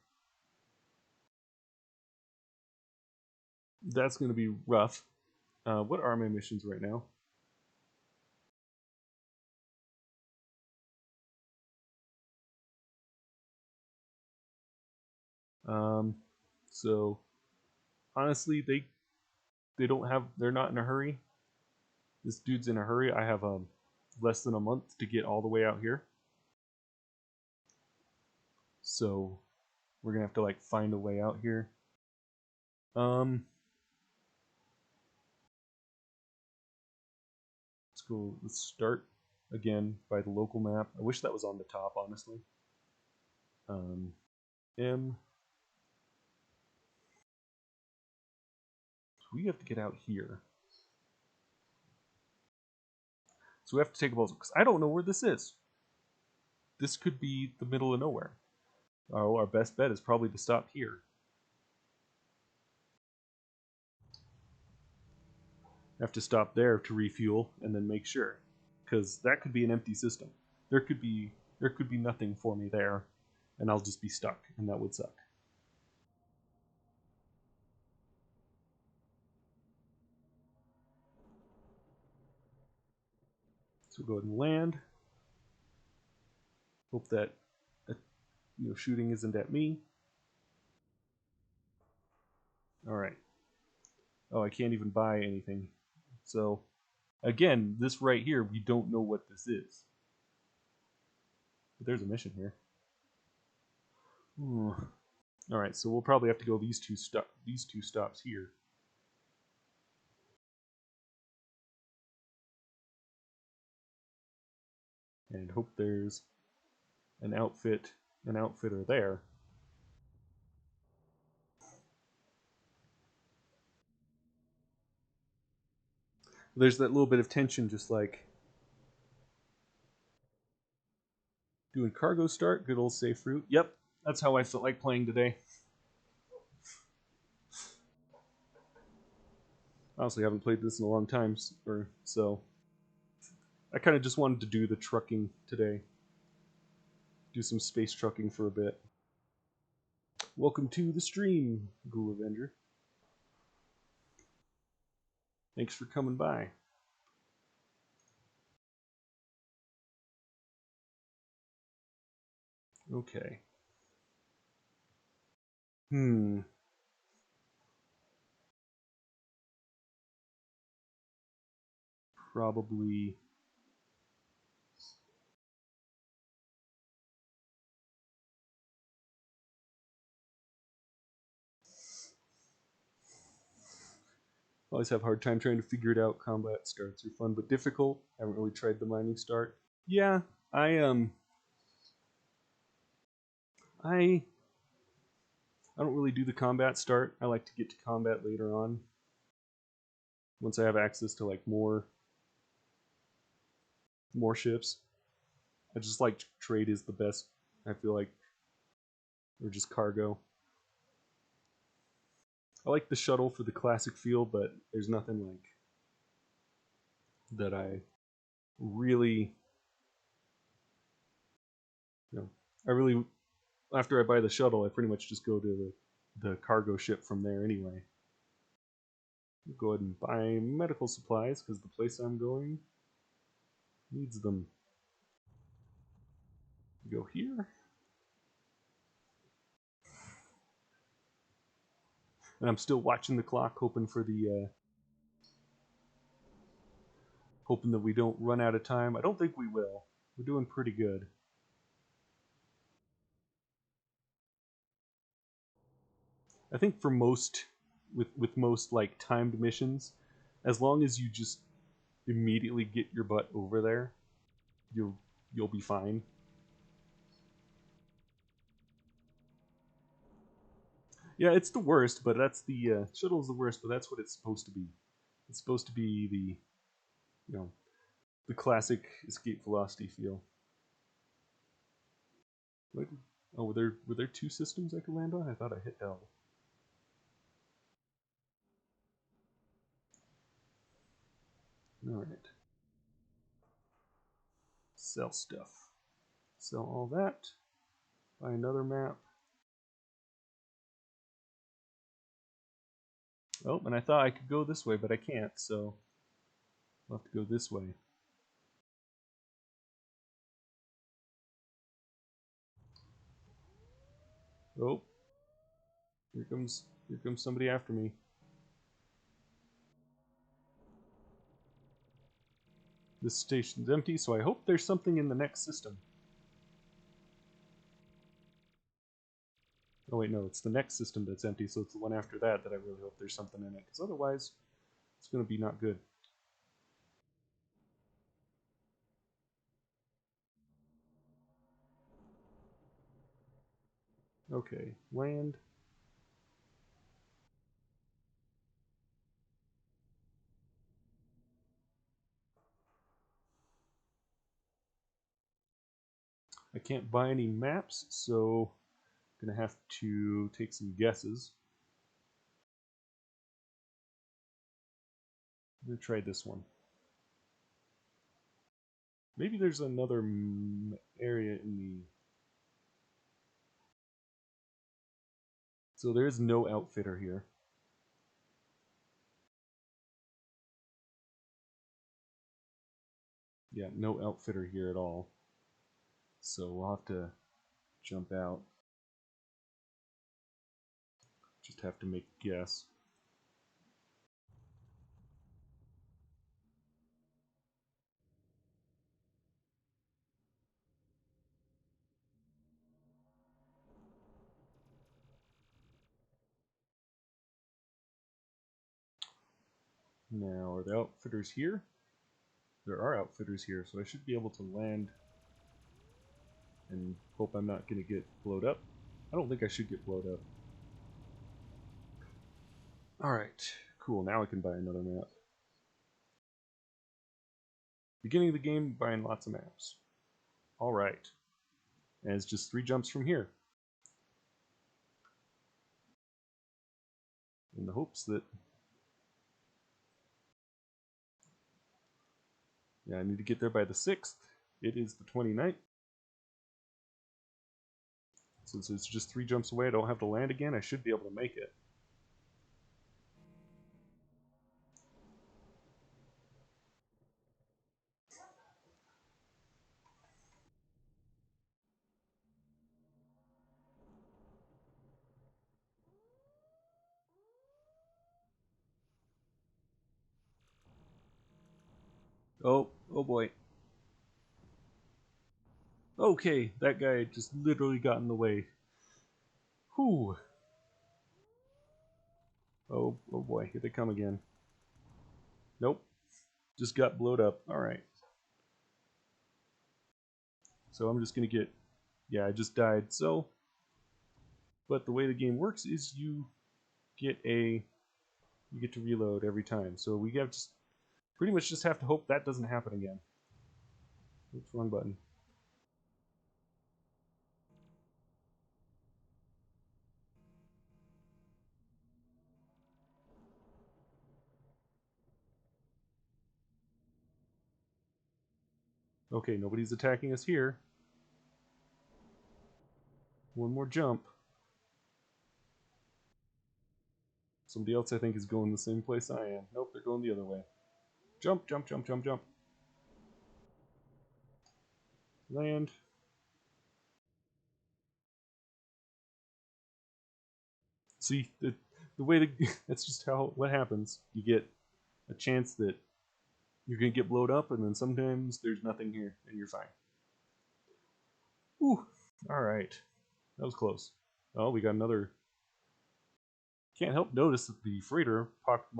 That's going to be rough. What are my missions right now? So honestly, they're not in a hurry. This dude's in a hurry. I have less than a month to get all the way out here. So we're gonna have to like find a way out here. Um, let's go. Let's start again by the local map. I wish that was on the top, honestly. M. So we have to get out here. So we have to take a boat because I don't know where this is. This could be the middle of nowhere. Oh, our best bet is probably to stop here. Have to stop there to refuel and then make sure, because that could be an empty system. There could be nothing for me there, and I'll just be stuck, and that would suck. So go ahead and land. Hope that shooting isn't at me. All right. Oh, I can't even buy anything. So again, this right here, we don't know what this is. But there's a mission here. All right, so we'll probably have to go these two stops here. And hope there's an outfitter there. There's that little bit of tension, just like doing cargo start, good old safe route. Yep, that's how I felt like playing today. Honestly, I haven't played this in a long time, so I kind of just wanted to do the trucking today. Do some space trucking for a bit. Welcome to the stream, Ghoul Avenger. Thanks for coming by. Okay. Probably. Always have a hard time trying to figure it out. Combat starts are fun but difficult. Haven't really tried the mining start. Yeah, I don't really do the combat start. I like to get to combat later on. Once I have access to like more ships. I just like trade is the best, I feel like, or just cargo. I like the shuttle for the classic feel, but there's nothing like that I really, you know, I really after I buy the shuttle, I pretty much just go to the cargo ship from there anyway. Go ahead and buy medical supplies because the place I'm going needs them. Go here. And I'm still watching the clock, hoping for the hoping that we don't run out of time. I don't think we will. We're doing pretty good. I think for most with most like timed missions, as long as you just immediately get your butt over there, you'll be fine. Yeah, it's the worst, but that's the shuttle's the worst, but that's what it's supposed to be. It's supposed to be the you know the classic escape velocity feel. What? Oh, were there two systems I could land on? I thought I hit L. All right. Sell stuff. Sell all that. Buy another map. Oh, and I thought I could go this way, but I can't, so I'll have to go this way. Oh, here comes somebody after me. This station's empty, so I hope there's something in the next system. Oh wait, no, it's the next system that's empty, so it's the one after that that I really hope there's something in it, because otherwise it's going to be not good. Okay, land. I can't buy any maps, so I'm going to have to take some guesses. I'm going to try this one. Maybe there's another area in the... So there is no outfitter here. Yeah, no outfitter here at all. So we'll have to jump out. Just have to make a guess. Now, are the outfitters here? There are outfitters here, so I should be able to land and hope I'm not going to get blowed up. I don't think I should get blowed up. Alright, cool. Now I can buy another map. Beginning of the game, buying lots of maps. Alright. And it's just 3 jumps from here. In the hopes that... Yeah, I need to get there by the 6th. It is the 29th. Since it's just 3 jumps away, I don't have to land again. I should be able to make it. Oh boy. Okay, that guy just literally got in the way. Whew. Oh boy, here they come again. Nope, just got blowed up. Alright. So I'm just gonna get... Yeah, I just died, so... But the way the game works is you get a... You get to reload every time. So we have just... Pretty much just have to hope that doesn't happen again. Oops, wrong button. Okay, nobody's attacking us here. One more jump. Somebody else, I think, is going the same place I am. Nope, they're going the other way. Jump, jump, jump, jump, jump. Land. See, the way to, that's just how, what happens. You get a chance that you're going to get blowed up, and then sometimes there's nothing here, and you're fine. Ooh, alright. That was close. Oh, we got another. Can't help notice that the freighter parked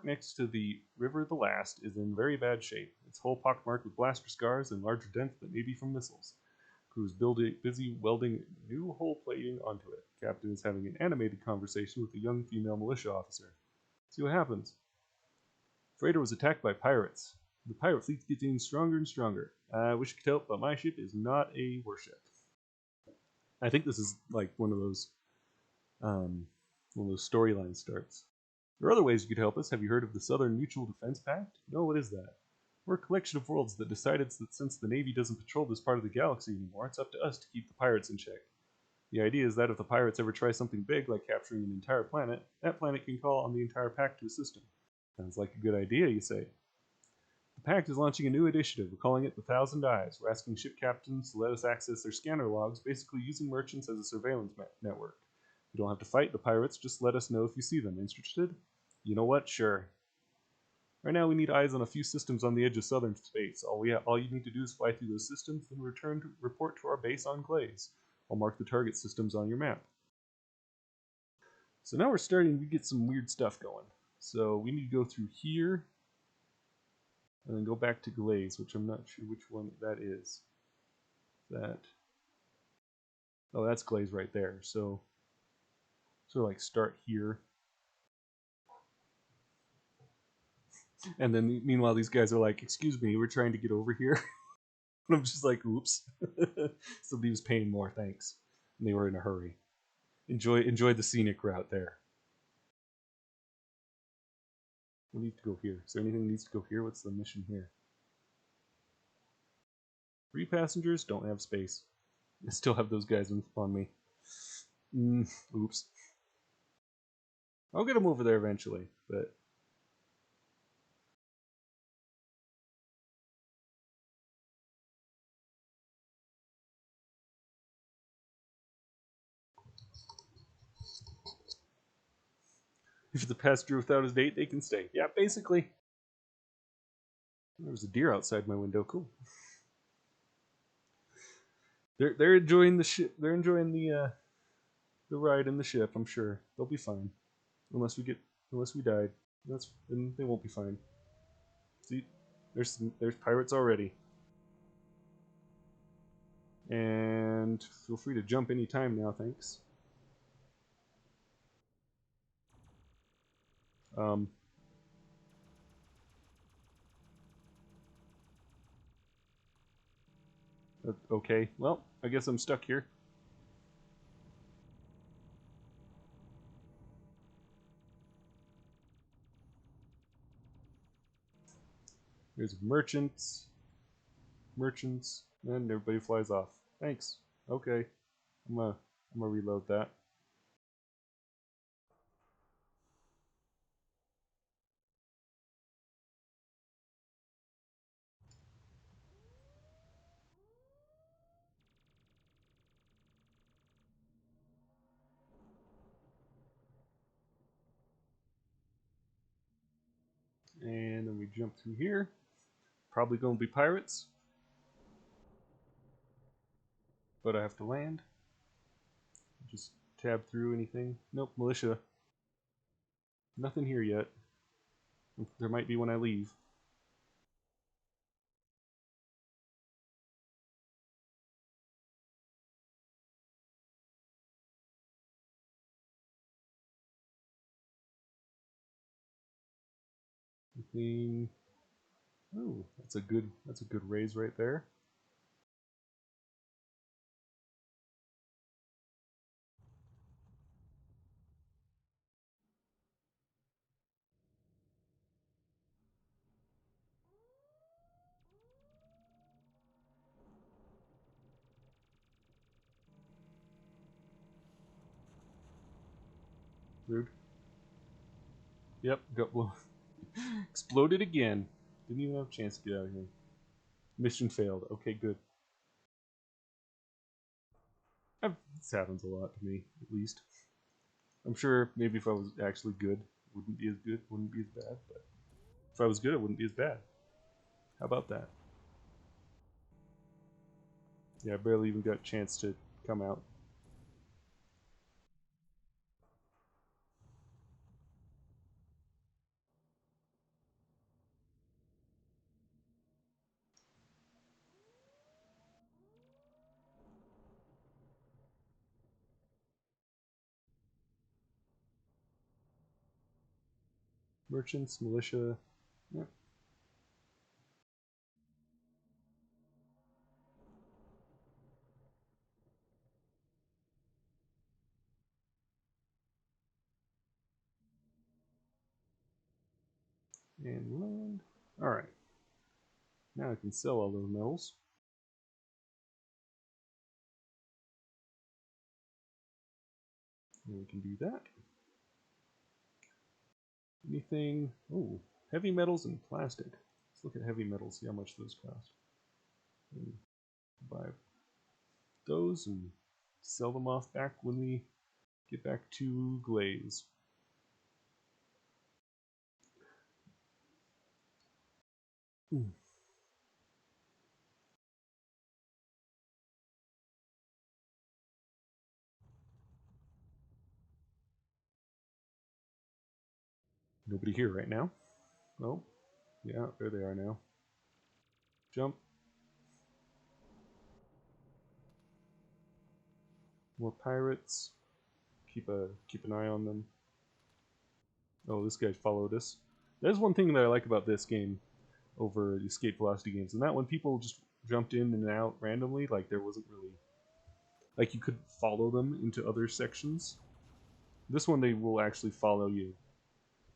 next to the River the Last is in very bad shape. Its hull pockmarked with blaster scars and larger dents that may be from missiles. Crew is busy welding new hull plating onto it. Captain is having an animated conversation with a young female militia officer. See what happens. Freighter was attacked by pirates. The pirate fleet's getting stronger and stronger. I wish I could help, but my ship is not a warship. I think this is like um, one of those storylines starts. There are other ways you could help us. Have you heard of the Southern Mutual Defense Pact? No, what is that? We're a collection of worlds that decided that since the Navy doesn't patrol this part of the galaxy anymore, it's up to us to keep the pirates in check. The idea is that if the pirates ever try something big, like capturing an entire planet, that planet can call on the entire pact to assist them. Sounds like a good idea, you say. The pact is launching a new initiative. We're calling it the Thousand Eyes. We're asking ship captains to let us access their scanner logs, basically using merchants as a surveillance network. You don't have to fight the pirates, just let us know if you see them. Interested? You know what? Sure. Right now we need eyes on a few systems on the edge of southern space. All you need to do is fly through those systems, then return to report to our base on Glaze. I'll mark the target systems on your map. So now we're starting to get some weird stuff going. So we need to go through here, and then go back to Glaze, which I'm not sure which one that is. That. Oh, that's Glaze right there. So like start here. And then meanwhile these guys are like, excuse me, we're trying to get over here. And I'm just like, oops. Somebody was paying more, thanks. And they were in a hurry. Enjoy the scenic route there. We need to go here. Is there anything that needs to go here? What's the mission here? 3 passengers, don't have space. I still have those guys on me. Oops. I'll get them over there eventually, but if the passenger without his date, they can stay. Yeah, basically. There was a deer outside my window. Cool. They're enjoying the ship. They're enjoying the ride in the ship. I'm sure they'll be fine, unless we died. Then they won't be fine. See, there's pirates already, and feel free to jump anytime now. Thanks. Um, okay. Well, I guess I'm stuck here. There's merchants, and everybody flies off. Thanks. Okay, I'm gonna reload that. And then we jump through here. Probably gonna be pirates, but I have to land. Just tab through anything. Nope, militia. Nothing here yet. There might be when I leave. Anything? Oh, that's a good raise right there. Rude. Yep, got blown. Exploded again. Didn't even have a chance to get out of here. Mission failed. Okay, good. This happens a lot to me, at least. I'm sure maybe if I was actually good, it wouldn't be as good, wouldn't be as bad, but if I was good, it wouldn't be as bad. How about that? Yeah, I barely even got a chance to come out. Merchants, militia. Yeah. And land. Alright. Now I can sell all those metals. And we can do that. Anything? Oh, heavy metals and plastic. Let's look at heavy metals, see how much those cost. And buy those and sell them off back when we get back to Glaze. Nobody here right now. Oh, yeah, there they are now. Jump. More pirates. Keep an eye on them. Oh, this guy followed us. That's one thing that I like about this game over the escape velocity games, and that when people just jumped in and out randomly, like there wasn't really like you could follow them into other sections. This one they will actually follow you.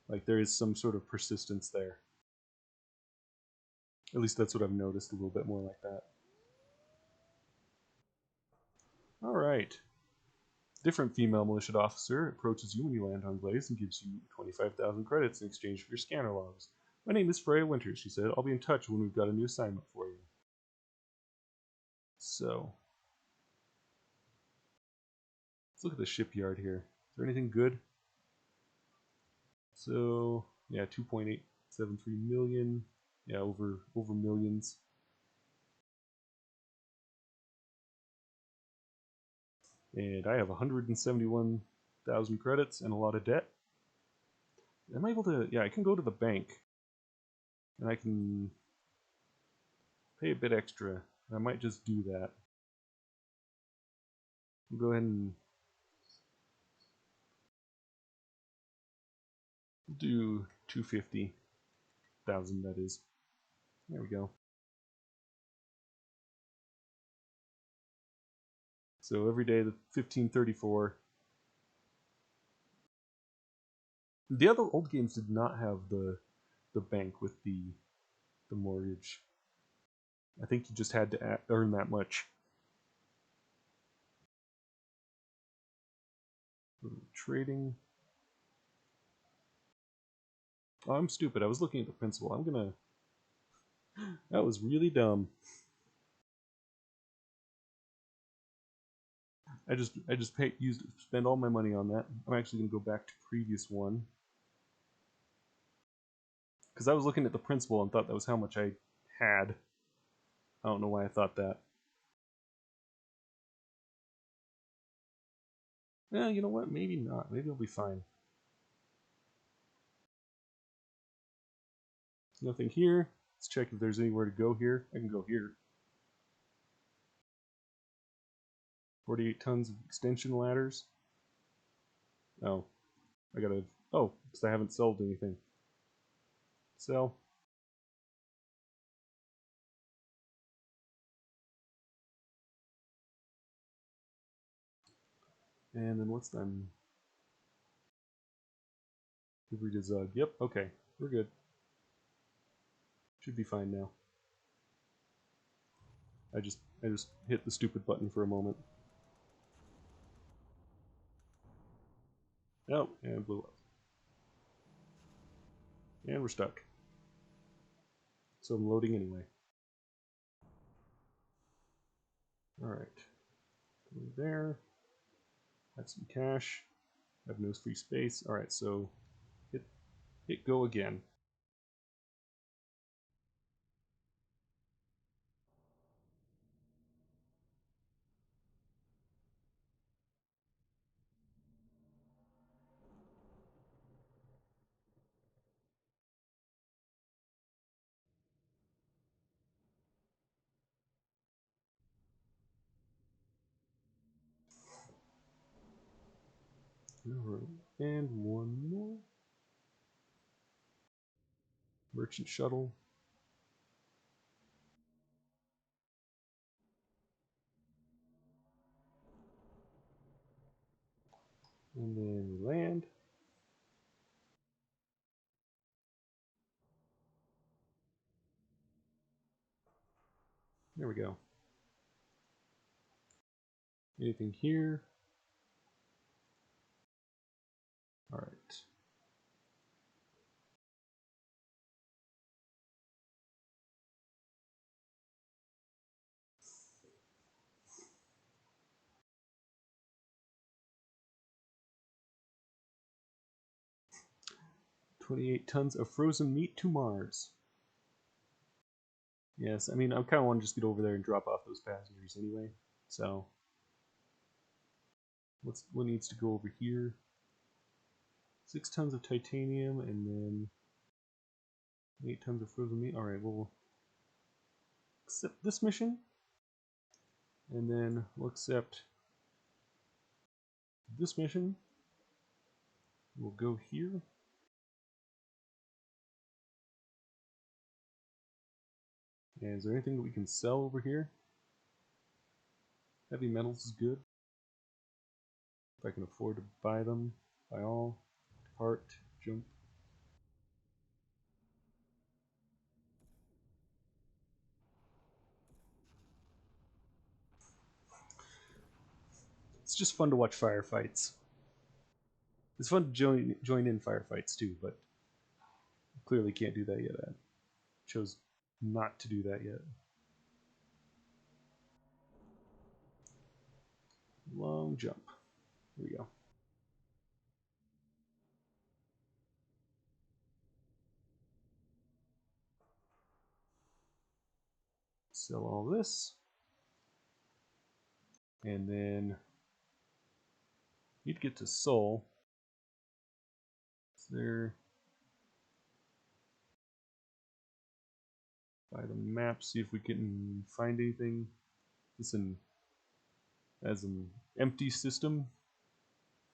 Like there is some sort of persistence there. At least that's what I've noticed, a little bit more like that. All right. Different female militia officer approaches you when you land on Glaze and gives you 25,000 credits in exchange for your scanner logs. My name is Freya Winters, she said. I'll be in touch when we've got a new assignment for you. So, let's look at the shipyard here. Is there anything good? So, yeah, 2.873 million. Yeah, over millions. And I have 171,000 credits and a lot of debt. Am I able to? Yeah, I can go to the bank and I can pay a bit extra. I might just do that. I'll go ahead and do 250,000. That is. There we go. So every day the 1534. The other old games did not have the bank with the mortgage. I think you just had to earn that much. Trading. Oh, I'm stupid. I was looking at the principal. I'm gonna. That was really dumb. I just spend all my money on that. I'm actually gonna go back to previous one because I was looking at the principal and thought that was how much I had. I don't know why I thought that. Yeah, you know what? Maybe not. Maybe I'll be fine. Nothing here. Let's check if there's anywhere to go here. I can go here. 48 tons of extension ladders. Oh, I gotta. Oh, because I haven't sold anything. Sell. And then what's them? Delivery to Zug. Yep. Okay, we're good. Should be fine now. I just hit the stupid button for a moment. Oh, and blew up. And we're stuck. So I'm loading anyway. Alright. Go there. Have some cash. Have no free space. Alright, so hit go again. Alright, and one more. Merchant shuttle. And then we land. There we go. Anything here? Alright. "28 tons of frozen meat to Mars." Yes, I mean, I kind of want to just get over there and drop off those passengers anyway. So, what needs to go over here? 6 tons of titanium, and then 8 tons of frozen meat. Alright, we'll accept this mission. And then we'll accept this mission. We'll go here. And is there anything that we can sell over here? Heavy metals is good. If I can afford to buy them. Buy all. Heart. Jump. It's just fun to watch firefights. It's fun to join in firefights too, but clearly can't do that yet. I chose not to do that yet. Long jump. Here we go. Sell all this. And then need to get to Seoul. Is there... Buy the map, see if we can find anything. This as an empty system,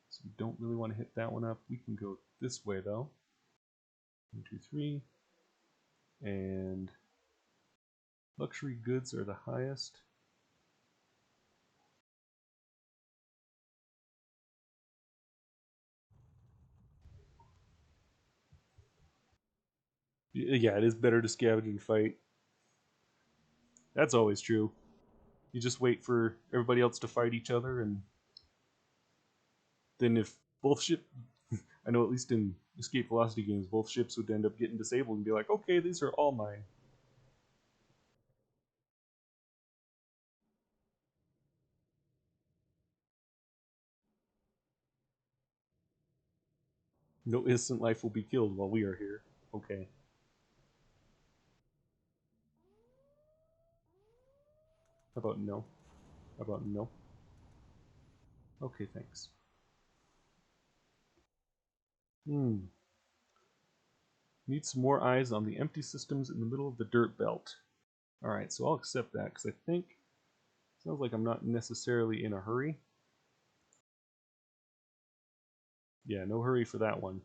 so we don't really want to hit that one up. We can go this way though. 1, 2, 3, and luxury goods are the highest. Yeah, it is better to scavenge and fight. That's always true. You just wait for everybody else to fight each other, and then if both ships, I know at least in escape velocity games, both ships would end up getting disabled and be like, okay, these are all mine. No innocent life will be killed while we are here. Okay. How about no? How about no? Okay, thanks. Hmm. Need some more eyes on the empty systems in the middle of the dirt belt. Alright, so I'll accept that, because I think sounds like I'm not necessarily in a hurry. Yeah, no hurry for that one.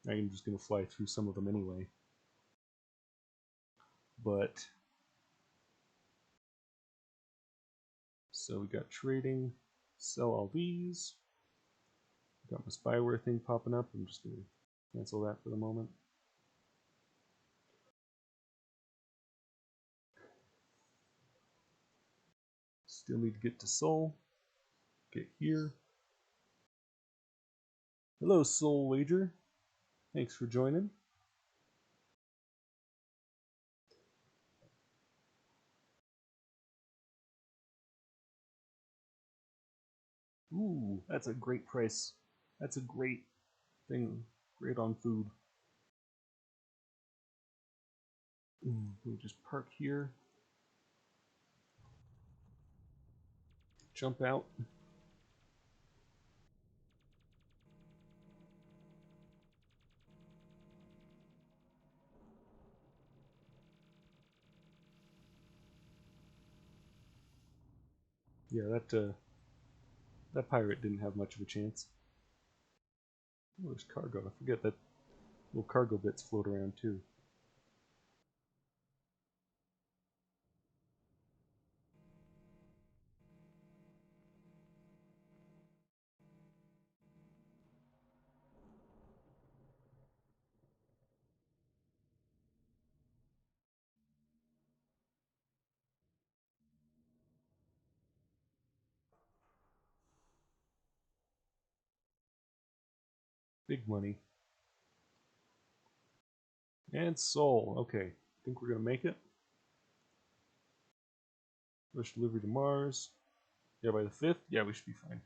I'm just going to fly through some of them anyway. But, so we got trading, sell all these. Got my spyware thing popping up. I'm just going to cancel that for the moment. Still need to get to Seoul. Get here. Hello, Soul Wager. Thanks for joining. Ooh, that's a great price. That's a great thing. Great on food. We'll just park here. Jump out. Yeah, that pirate didn't have much of a chance. Oh, there's cargo. I forget that little cargo bits float around too. Big money. And Soul. Okay. Think we're gonna make it? Rush delivery to Mars. Yeah, by the 5th? Yeah, we should be fine.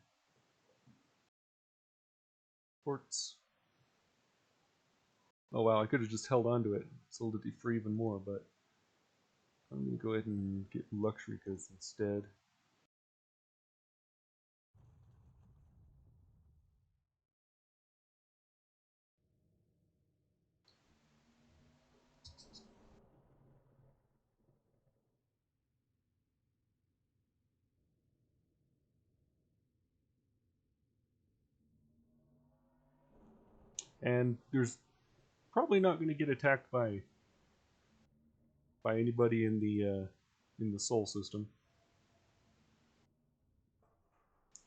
Ports. Oh wow, I could have just held on to it, sold it for even more, but I'm gonna go ahead and get luxury goods instead. And there's probably not going to get attacked by anybody in the Soul system.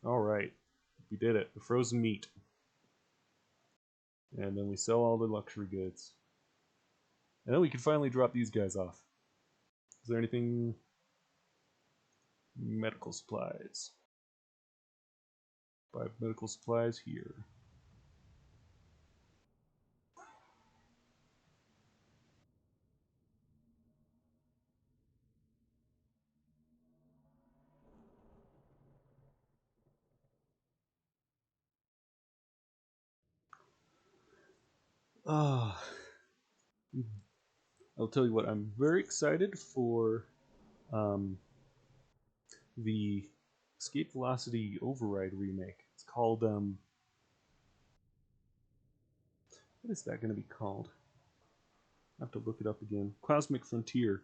All right, we did it. The frozen meat, and then we sell all the luxury goods, and then we can finally drop these guys off. Is there anything? Medical supplies. Buy medical supplies here. Ah, I'll tell you what. I'm very excited for um, the Escape Velocity Override remake. It's called what is that going to be called? I have to look it up again. Cosmic Frontier.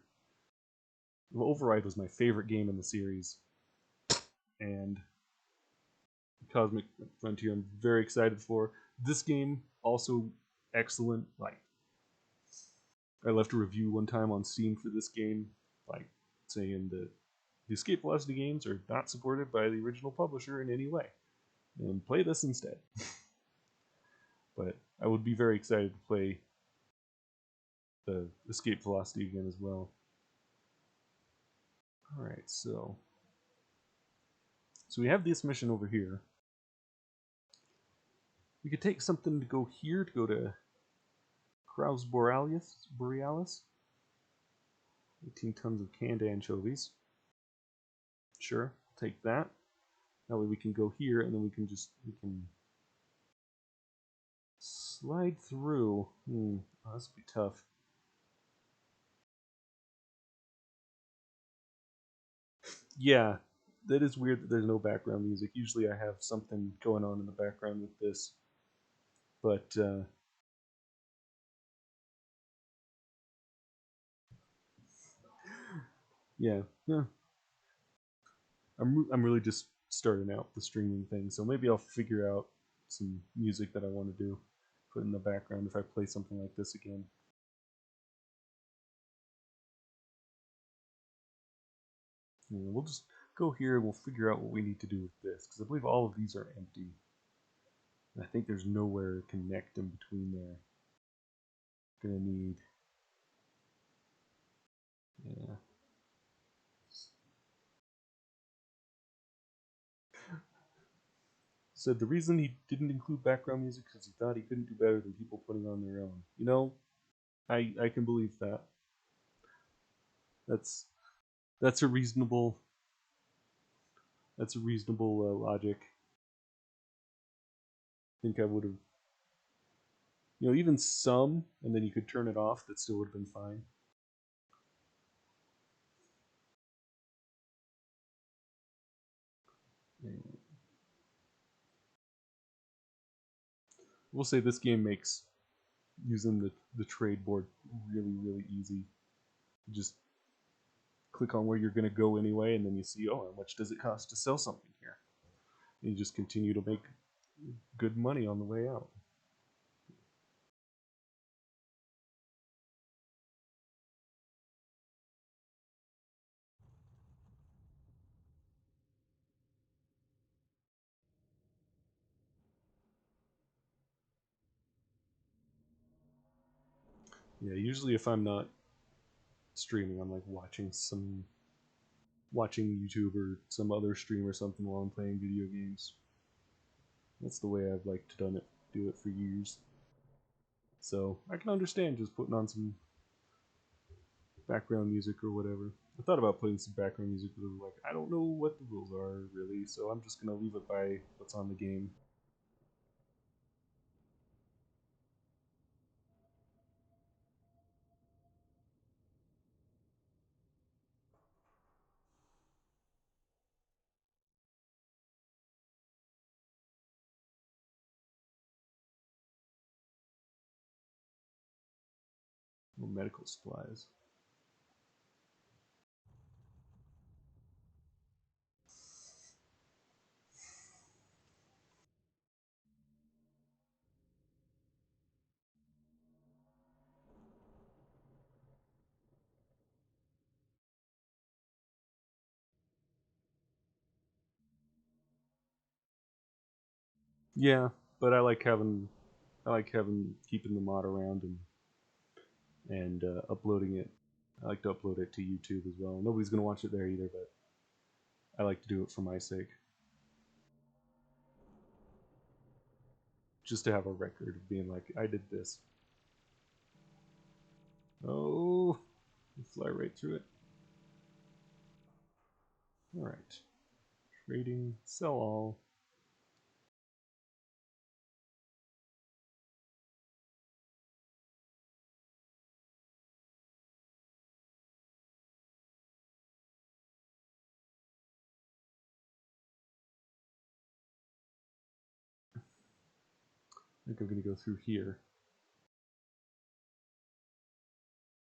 Well, Override was my favorite game in the series, and Cosmic Frontier I'm very excited for. This game also excellent. Like I left a review one time on Steam for this game, like saying that the Escape Velocity games are not supported by the original publisher in any way, and play this instead. But I would be very excited to play the Escape Velocity again as well. All right, so we have this mission over here. We could take something to go here to go to Kraus Borealis. 18 tons of canned anchovies. Sure, take that. That way we can go here and then we can slide through. Oh, this will be tough. Yeah, that is weird that there's no background music. Usually I have something going on in the background with this. But yeah, I'm really just starting out the streaming thing, so maybe I'll figure out some music that I want to do, put in the background if I play something like this again. We'll just go here and we'll figure out what we need to do with this, because I believe all of these are empty. And I think there's nowhere to connect in between there. Gonna need, yeah. said the reason he didn't include background music because he thought he couldn't do better than people putting on their own. You know, I can believe that. That's that's a reasonable logic. I think I would have, even some, and then you could turn it off. That still would have been fine. We'll say this game makes using the trade board really easy. You just click on where you're going to go anyway, and then you see, oh, how much does it cost to sell something here? And you just continue to make good money on the way out. Yeah, usually if I'm not streaming, I'm like watching YouTube or some other stream or something while I'm playing video games. That's the way I've liked to do it for years. So I can understand just putting on some background music or whatever. I thought about putting some background music, but like I don't know what the rules are really, so I'm just gonna leave it by what's on the game. Well, medical supplies. Yeah, but I like having keeping the mod around and uploading it. I like to upload it to YouTube as well. Nobody's gonna watch it there either, but I like to do it for my sake, just to have a record of being like I did this. Oh, fly right through it. All right, trading, sell all. I think I'm gonna go through here.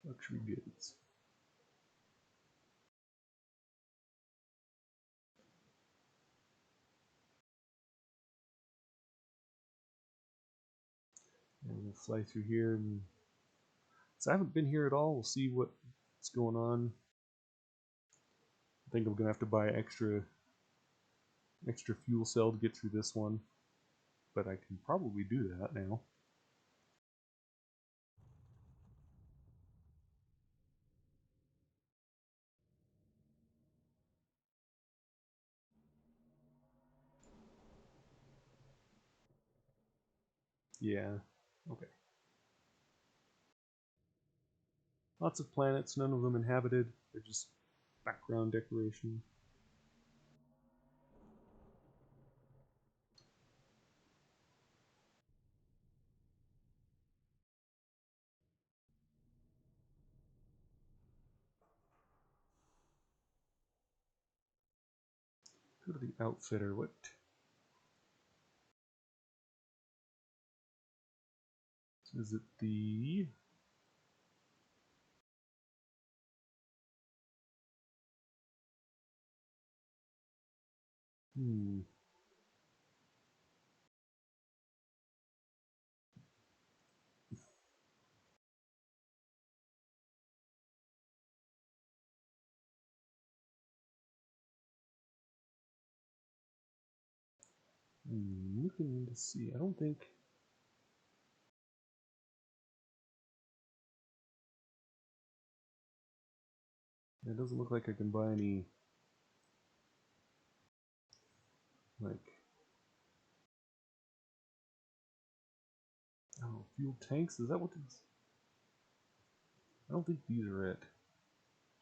Luxury goods. And we'll fly through here. And so I haven't been here at all. We'll see what's going on. I think I'm gonna have to buy extra fuel cell to get through this one, but I can probably do that now. Yeah. Okay. Lots of planets, none of them inhabited. They're just background decoration. Go to the outfitter. What is it? The hmm. Looking to see. I don't think it doesn't look like I can buy any like Fuel tanks, is that what it's... I don't think these are it.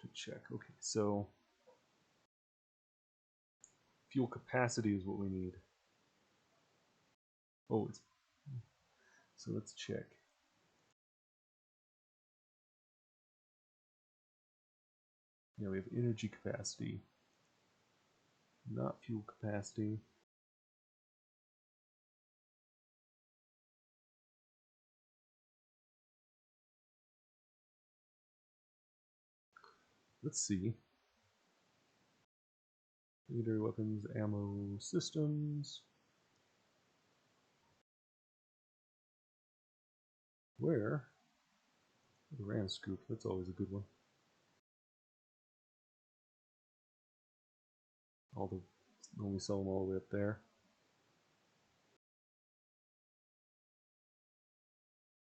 To check. Okay, so fuel capacity is what we need. Oh, it's... So let's check. Yeah, we have energy capacity. Not fuel capacity. Let's see. Leader weapons, ammo systems. Where? The ram scoop, that's always a good one. All the only sell them all the way up there.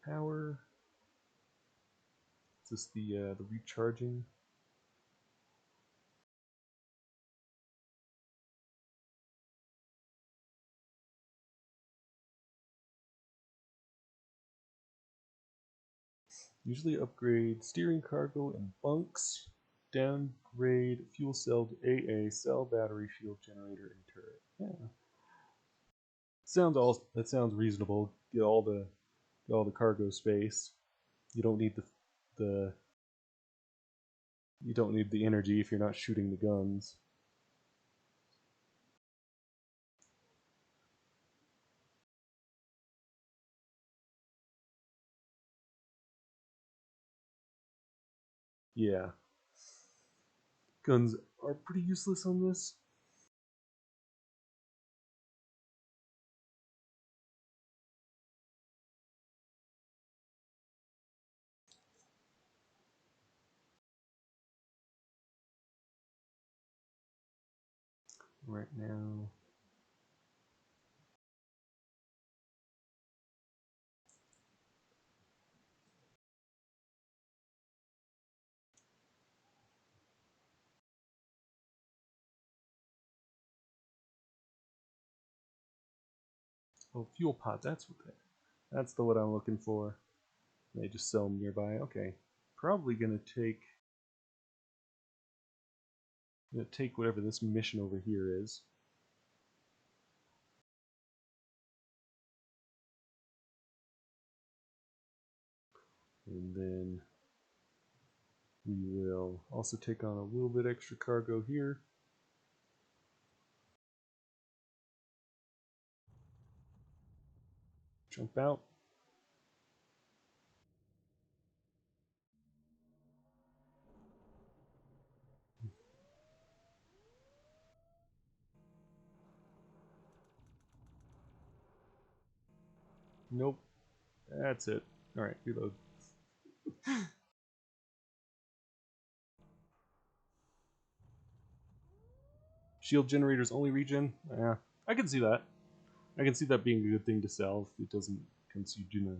Power. Is this the recharging? Usually upgrade steering, cargo, and bunks. Downgrade fuel cell to AA, cell, battery, shield generator, and turret. Yeah, that sounds reasonable. Get all the cargo space. You don't need the you don't need the energy if you're not shooting the guns. Yeah, guns are pretty useless on this. Right now. Oh, fuel pod. That's the what I'm looking for. They just sell them nearby. Okay, probably gonna take whatever this mission over here is. And then we will also take on a little bit extra cargo here. Jump out. Nope. That's it. Alright, reload. Shield generators only regen? Yeah, I can see that. I can see that being a good thing to sell if it doesn't consume you.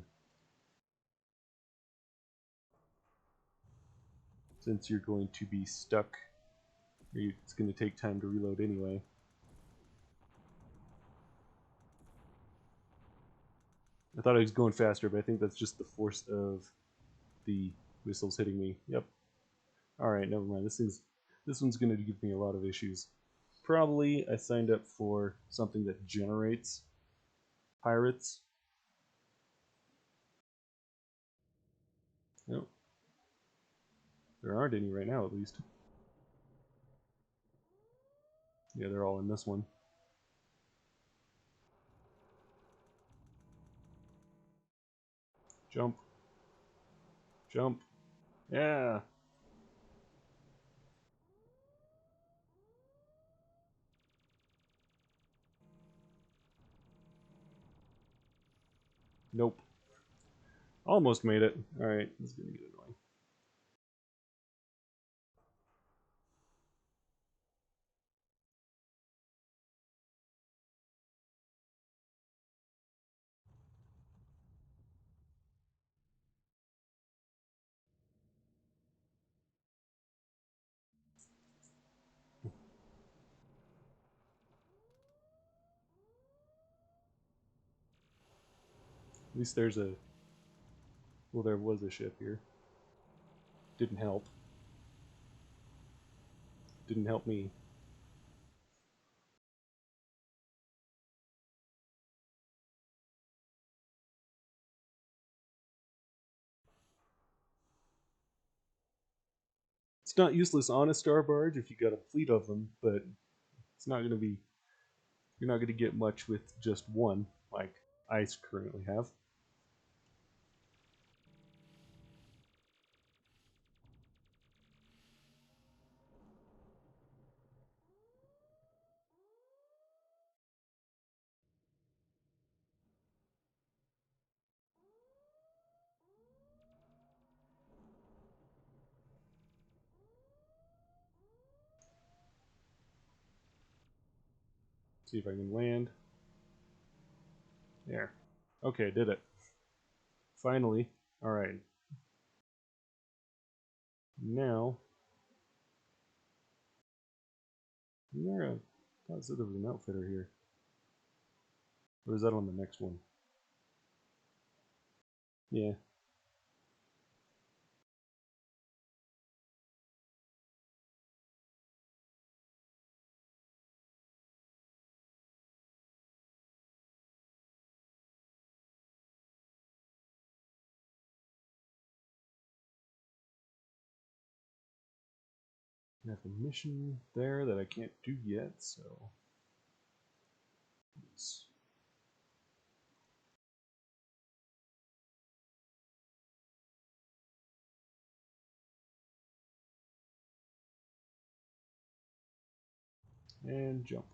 Since you're going to be stuck, it's going to take time to reload anyway. I thought I was going faster, but I think that's just the force of the whistles hitting me. Yep. Alright, never mind. This one's going to give me a lot of issues. Probably I signed up for something that generates pirates. Nope. There aren't any right now, at least. Yeah, they're all in this one. Jump. Jump. Yeah. Nope. Almost made it. Alright, this is going to get annoying. At least there's a Well, there was a ship here. Didn't help. Didn't help me. It's not useless on a star barge if you got a fleet of them, but it's not going to be. You're not going to get much with just one, like I currently have. See if I can land. There. Okay, did it. Finally. Alright. Now. I thought there was an outfitter here. Or is that on the next one? Yeah. I have a mission there that I can't do yet, so. Let's and jump.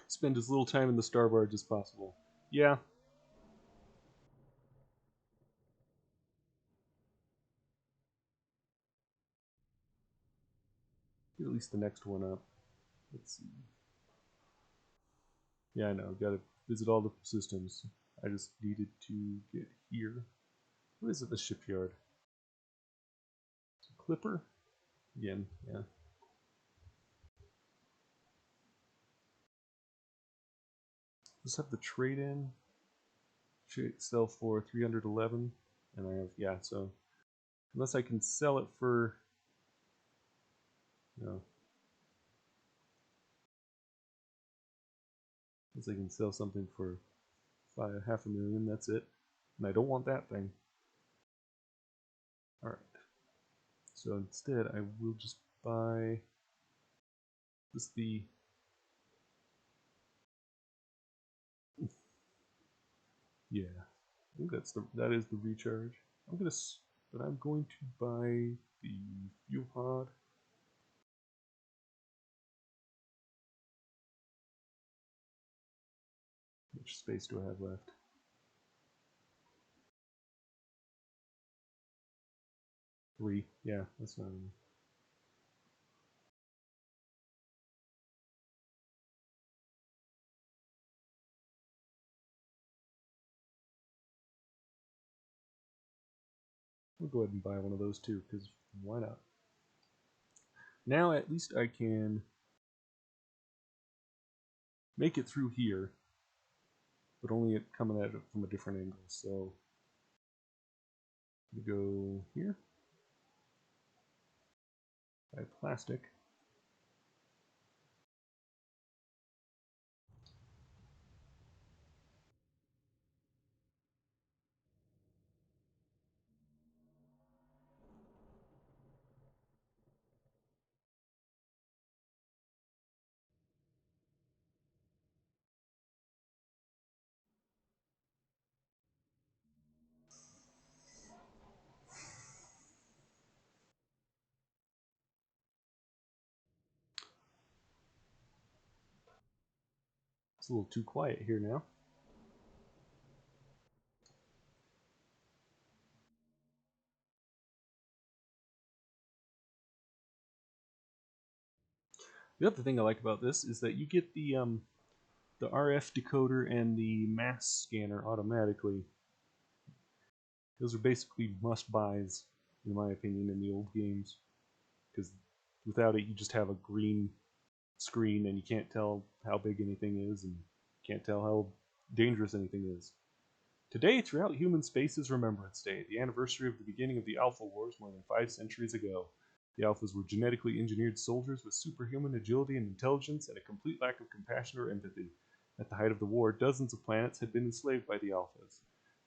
Spend as little time in the star barge as possible. Yeah. Get at least the next one up. Let's see. Yeah, I know. Gotta visit all the systems. I just needed to get here. What is it, the shipyard? Clipper? Again, yeah. Let's have the trade in. Sell for 311. And I have, yeah, so unless I can sell it for, you know, unless I can sell something for half a million, that's it. And I don't want that thing. Alright. So instead, I will just buy this yeah. I think that is the recharge. But I'm going to buy the fuel pod. Which space do I have left? Three. Yeah, that's not enough. We'll go ahead and buy one of those too, because why not? Now at least I can make it through here, but only coming at it from a different angle. So we go here, buy plastic. It's a little too quiet here now. The other thing I like about this is that you get the RF decoder and the mass scanner automatically. Those are basically must-buys, in my opinion, in the old games. Because without it, you just have a green screen and you can't tell how big anything is, and can't tell how dangerous anything is. Today, throughout human space, is Remembrance Day, the anniversary of the beginning of the Alpha Wars more than 5 centuries ago. The Alphas were genetically engineered soldiers with superhuman agility and intelligence and a complete lack of compassion or empathy. At the height of the war, dozens of planets had been enslaved by the Alphas.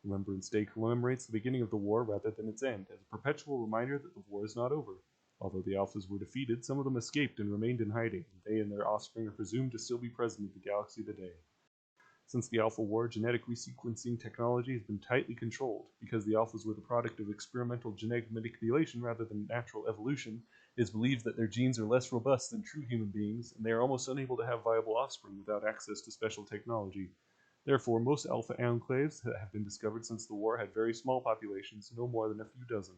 Remembrance Day commemorates the beginning of the war rather than its end, as a perpetual reminder that the war is not over. Although the Alphas were defeated, some of them escaped and remained in hiding, and they and their offspring are presumed to still be present in the galaxy today. Since the Alpha War, genetic resequencing technology has been tightly controlled. Because the Alphas were the product of experimental genetic manipulation rather than natural evolution, it is believed that their genes are less robust than true human beings, and they are almost unable to have viable offspring without access to special technology. Therefore, most Alpha enclaves that have been discovered since the war had very small populations, no more than a few dozen.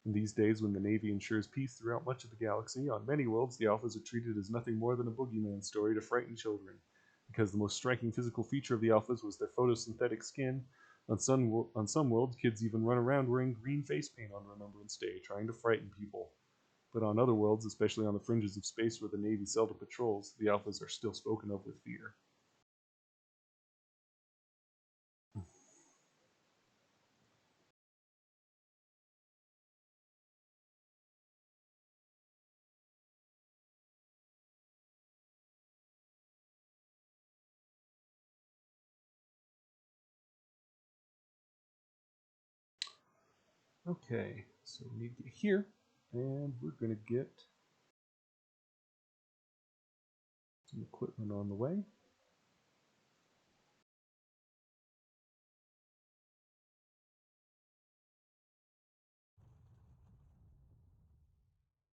In these days, when the Navy ensures peace throughout much of the galaxy, on many worlds the Alphas are treated as nothing more than a boogeyman story to frighten children. Because the most striking physical feature of the Alphas was their photosynthetic skin, on some worlds kids even run around wearing green face paint on Remembrance Day, trying to frighten people. But on other worlds, especially on the fringes of space where the Navy seldom patrols, the Alphas are still spoken of with fear. Okay, so we need to get here, and we're going to get some equipment on the way.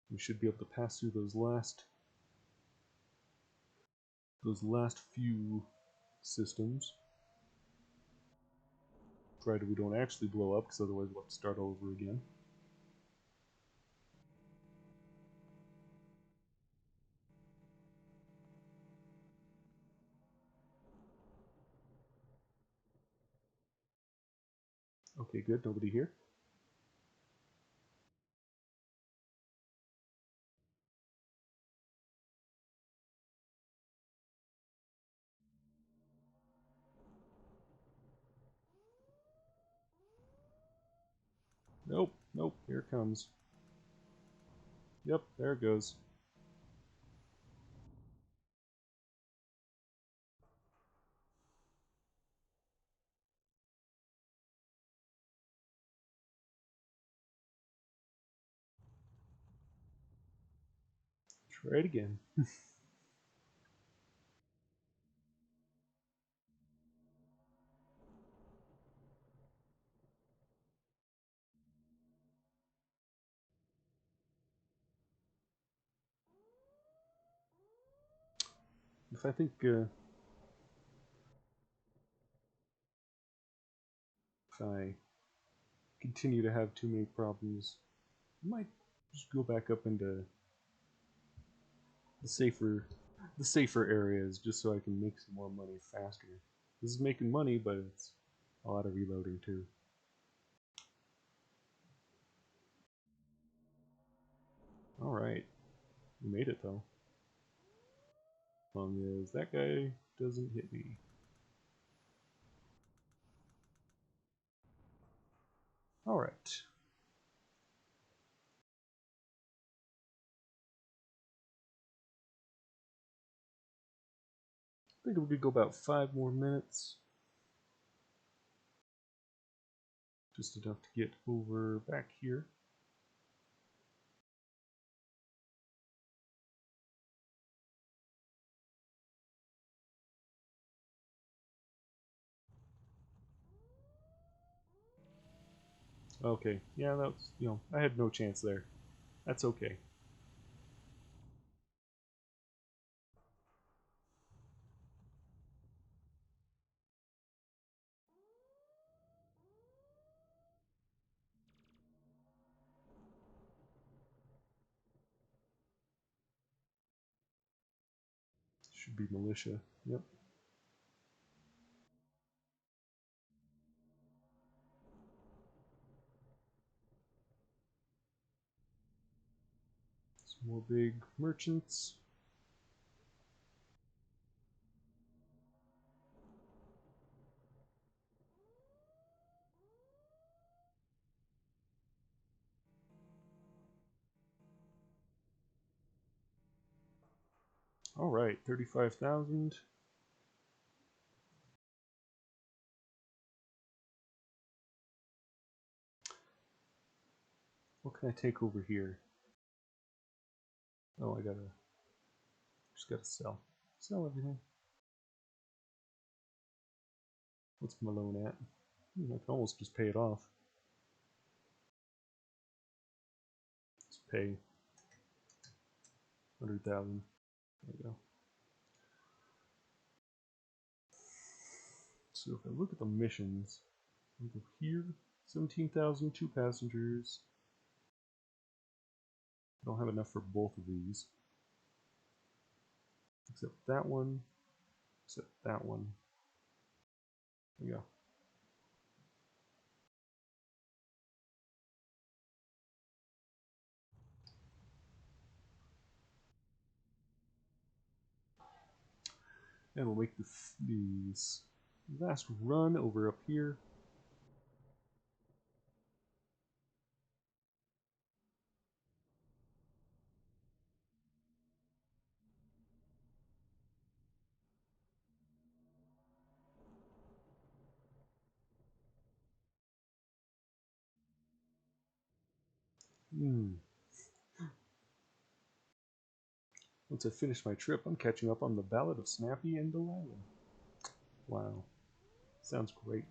We should be able to pass through those last few systems. Provided we don't actually blow up, because otherwise we'll have to start all over again. Okay, good. Nobody here. Nope, nope. Here it comes. Yep, there it goes. Try it again. If I think if I continue to have too many problems, I might just go back up into the safer areas just so I can make some more money faster. This is making money, but it's a lot of reloading too. Alright, we made it though. As long as that guy doesn't hit me. Alright. I think we could go about 5 more minutes. Just enough to get over back here. Okay, yeah, that's, I had no chance there. That's okay. Should be militia. Yep. Some more big merchants. All right, 35,000. What can I take over here? Oh, just gotta sell. Sell everything. What's my loan at? I can almost just pay it off. Let's pay 100,000. There we go. So if I look at the missions, we go here, 17,000, 2 passengers. I don't have enough for both of these. Except that one, except that one. There we go. And we'll make these last run over up here. Once I finish my trip, I'm catching up on the Ballad of Snappy and Delilah. Wow. Sounds great.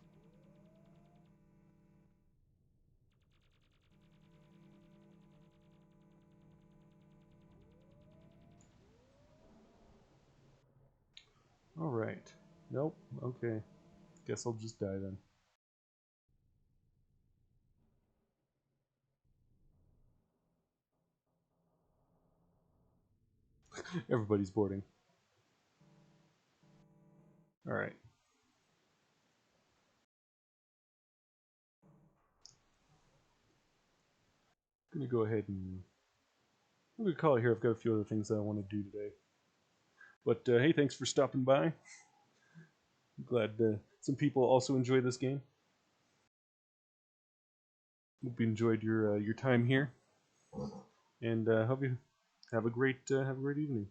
Alright. Nope. Okay. Guess I'll just die then. Everybody's boarding. Alright. I'm gonna go ahead and I'm gonna call it here. I've got a few other things that I want to do today. But hey, thanks for stopping by. I'm glad some people also enjoy this game. Hope you enjoyed your time here, and hope you have a great evening.